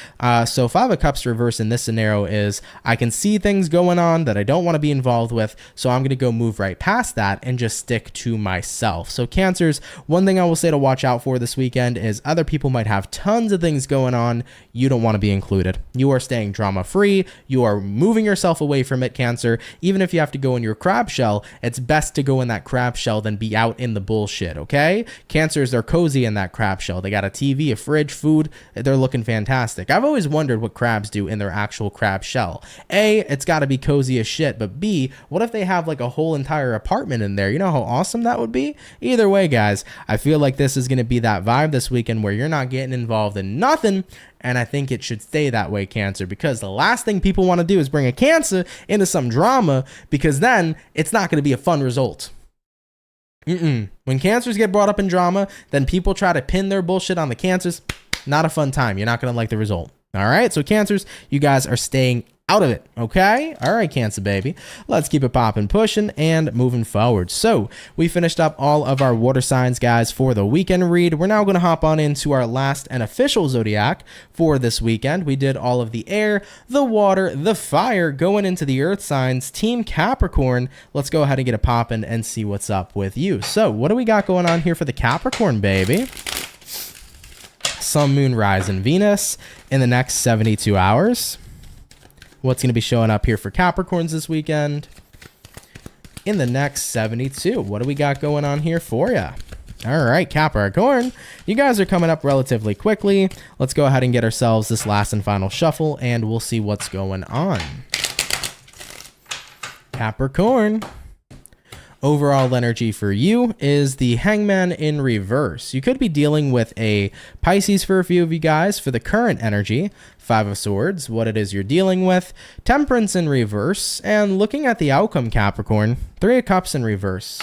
So 5 of Cups reverse in this scenario is I can see things going on that I don't want to be involved with, so I'm going to go move right past that and just stick to myself. So Cancers, one thing I will say to watch out for this weekend is other people might have tons of things going on. You don't want to be included. You are staying drama free. You are moving yourself away from it, Cancer. Even if you have to go in your crab shell, it's best to go in that crab shell than be out in the bullshit, okay? Cancers, they're cozy in that crab shell. They got a TV, a fridge, food. They're looking fantastic. I've always wondered what crabs do in their actual crab shell. A, it's got to be cozy as shit, but B, what if they have like a whole entire apartment in there? You know how awesome that would be? Either way, guys, I feel like this is going to be that vibe this weekend where you're not getting involved in nothing, and I think it should stay that way, Cancer, because the last thing people want to do is bring a Cancer into some drama, because then it's not going to be a fun result. When Cancers get brought up in drama, then people try to pin their bullshit on the Cancers. Not a fun time. You're not going to like the result. All right, so Cancers, you guys are staying out of it, okay? All right, Cancer baby, let's keep it popping, pushing, and moving forward. So we finished up all of our water signs, guys, for the weekend read. We're now going to hop on into our last and official zodiac for this weekend. We did all of the air, the water, the fire, going into the earth signs. Team Capricorn, let's go ahead and get it popping and see what's up with you. So what do we got going on here for the Capricorn, baby? Sun, Moon, Rising, Venus in the next 72 hours. What's going to be showing up here for Capricorns this weekend in the next 72? What do we got going on here for you? All right, Capricorn, you guys are coming up relatively quickly. Let's go ahead and get ourselves this last and final shuffle, and we'll see what's going on. Capricorn, overall energy for you is the Hangman in reverse. You could be dealing with a Pisces for a few of you guys for the current energy. Five of Swords, what it is you're dealing with. Temperance in reverse. And looking at the outcome, Capricorn, Three of Cups in reverse.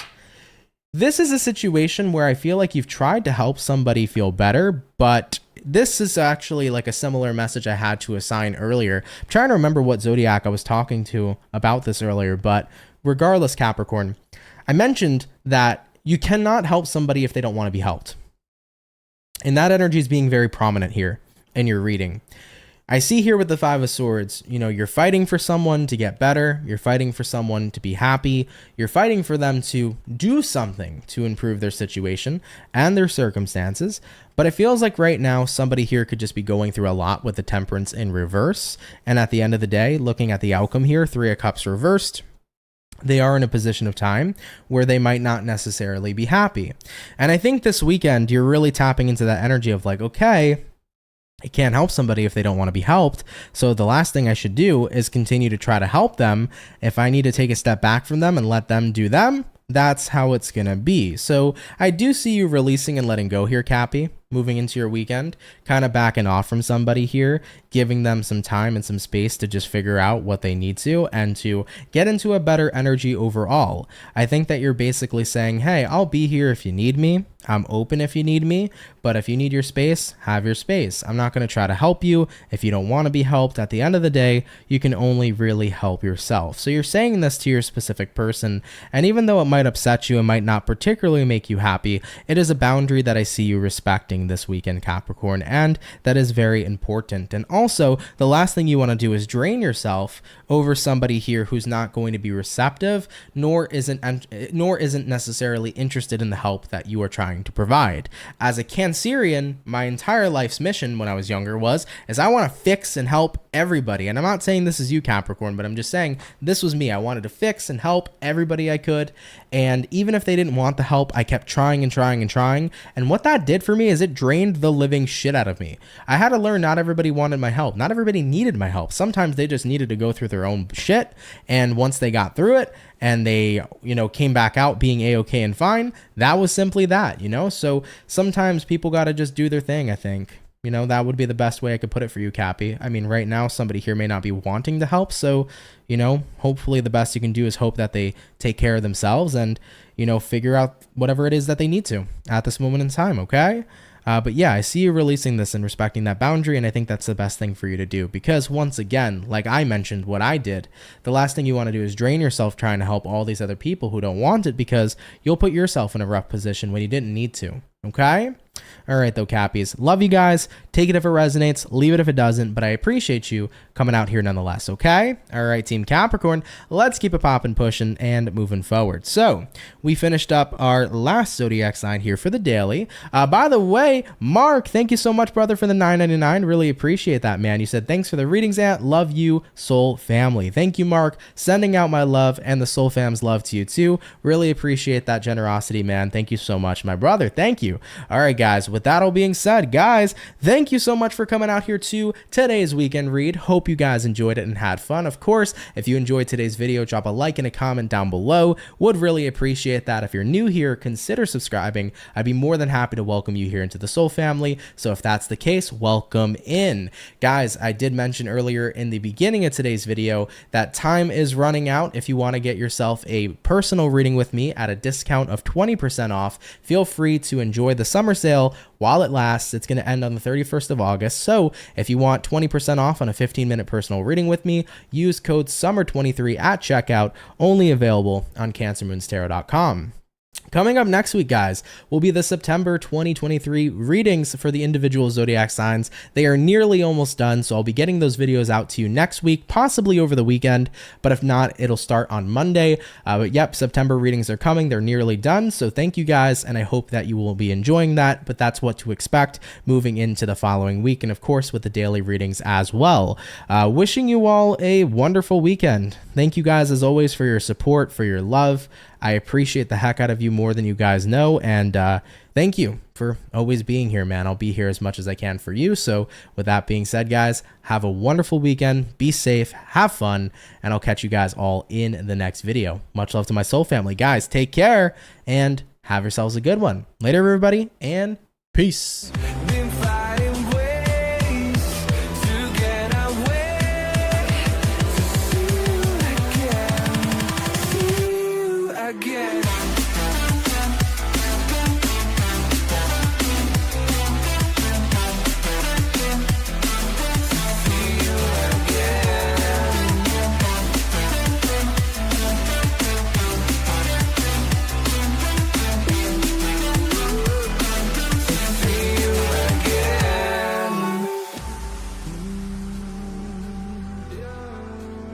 This is a situation where I feel like you've tried to help somebody feel better, but this is actually like a similar message I had to assign earlier. I'm trying to remember what zodiac I was talking to about this earlier, but regardless, Capricorn, I mentioned that you cannot help somebody if they don't want to be helped. And that energy is being very prominent here in your reading. I see here with the Five of Swords, you know, you're fighting for someone to get better. You're fighting for someone to be happy. You're fighting for them to do something to improve their situation and their circumstances. But it feels like right now somebody here could just be going through a lot with the Temperance in reverse. And at the end of the day, looking at the outcome here, Three of Cups reversed, they are in a position of time where they might not necessarily be happy. And I think this weekend, you're really tapping into that energy of like, okay, I can't help somebody if they don't want to be helped. So the last thing I should do is continue to try to help them. If I need to take a step back from them and let them do them, that's how it's going to be. So I do see you releasing and letting go here, Cappy, moving into your weekend, kind of backing off from somebody here, giving them some time and some space to just figure out what they need to and to get into a better energy overall. I think that you're basically saying, hey, I'll be here if you need me. I'm open if you need me, but if you need your space, have your space. I'm not going to try to help you if you don't want to be helped. At the end of the day, you can only really help yourself. So you're saying this to your specific person, and even though it might upset you and might not particularly make you happy, it is a boundary that I see you respecting this weekend, Capricorn, and that is very important. And also, the last thing you want to do is drain yourself over somebody here who's not going to be receptive, nor isn't necessarily interested in the help that you are trying to provide. As a Cancerian, my entire life's mission when I was younger is I want to fix and help everybody. And I'm not saying this is you, Capricorn, but I'm just saying this was me. I wanted to fix and help everybody I could. And even if they didn't want the help, I kept trying and trying and trying. And what that did for me is it drained the living shit out of me. I had to learn not everybody wanted my help. Not everybody needed my help. Sometimes they just needed to go through their own shit. And once they got through it, and they, you know, came back out being A-okay and fine, that was simply that, you know? So sometimes people got to just do their thing, I think. You know, that would be the best way I could put it for you, Cappy. I mean, right now, somebody here may not be wanting to help, so, you know, hopefully the best you can do is hope that they take care of themselves and, you know, figure out whatever it is that they need to at this moment in time, okay? But yeah, I see you releasing this and respecting that boundary, and I think that's the best thing for you to do because, once again, like I mentioned, what I did, the last thing you want to do is drain yourself trying to help all these other people who don't want it because you'll put yourself in a rough position when you didn't need to, okay? All right, though, Cappies. Love you guys. Take it if it resonates. Leave it if it doesn't. But I appreciate you coming out here nonetheless, okay? All right, Team Capricorn. Let's keep it popping, pushing, and moving forward. So we finished up our last zodiac sign here for the daily. By the way, Mark, thank you so much, brother, for the $9.99. Really appreciate that, man. You said, thanks for the readings, Aunt. Love you, Soul Family. Thank you, Mark. Sending out my love and the Soul Fam's love to you, too. Really appreciate that generosity, man. Thank you so much, my brother. Thank you. All right, guys. With that all being said, guys, thank you so much for coming out here to today's weekend read. Hope you guys enjoyed it and had fun. Of course, if you enjoyed today's video, drop a like and a comment down below. Would really appreciate that. If you're new here, consider subscribing. I'd be more than happy to welcome you here into the Soul Family. So if that's the case, welcome in. Guys, I did mention earlier in the beginning of today's video that time is running out. If you want to get yourself a personal reading with me at a discount of 20% off, feel free to enjoy the summer sale while it lasts. It's going to end on the 31st of August. So if you want 20% off on a 15-minute personal reading with me, use code SUMMER23 at checkout, only available on CancerMoonsTarot.com. Coming up next week, guys, will be the September 2023 readings for the individual zodiac signs. They are nearly almost done, so I'll be getting those videos out to you next week, possibly over the weekend, but if not, it'll start on Monday. But yep, September readings are coming. They're nearly done, so thank you guys, and I hope that you will be enjoying that, but that's what to expect moving into the following week, and of course, with the daily readings as well. Wishing you all a wonderful weekend. Thank you guys, as always, for your support, for your love. I appreciate the heck out of you more more than you guys know. And thank you for always being here, man. I'll be here as much as I can for you. So with that being said, guys, have a wonderful weekend. Be safe, have fun, and I'll catch you guys all in the next video. Much love to my soul family. Guys, take care and have yourselves a good one. Later, everybody, and peace.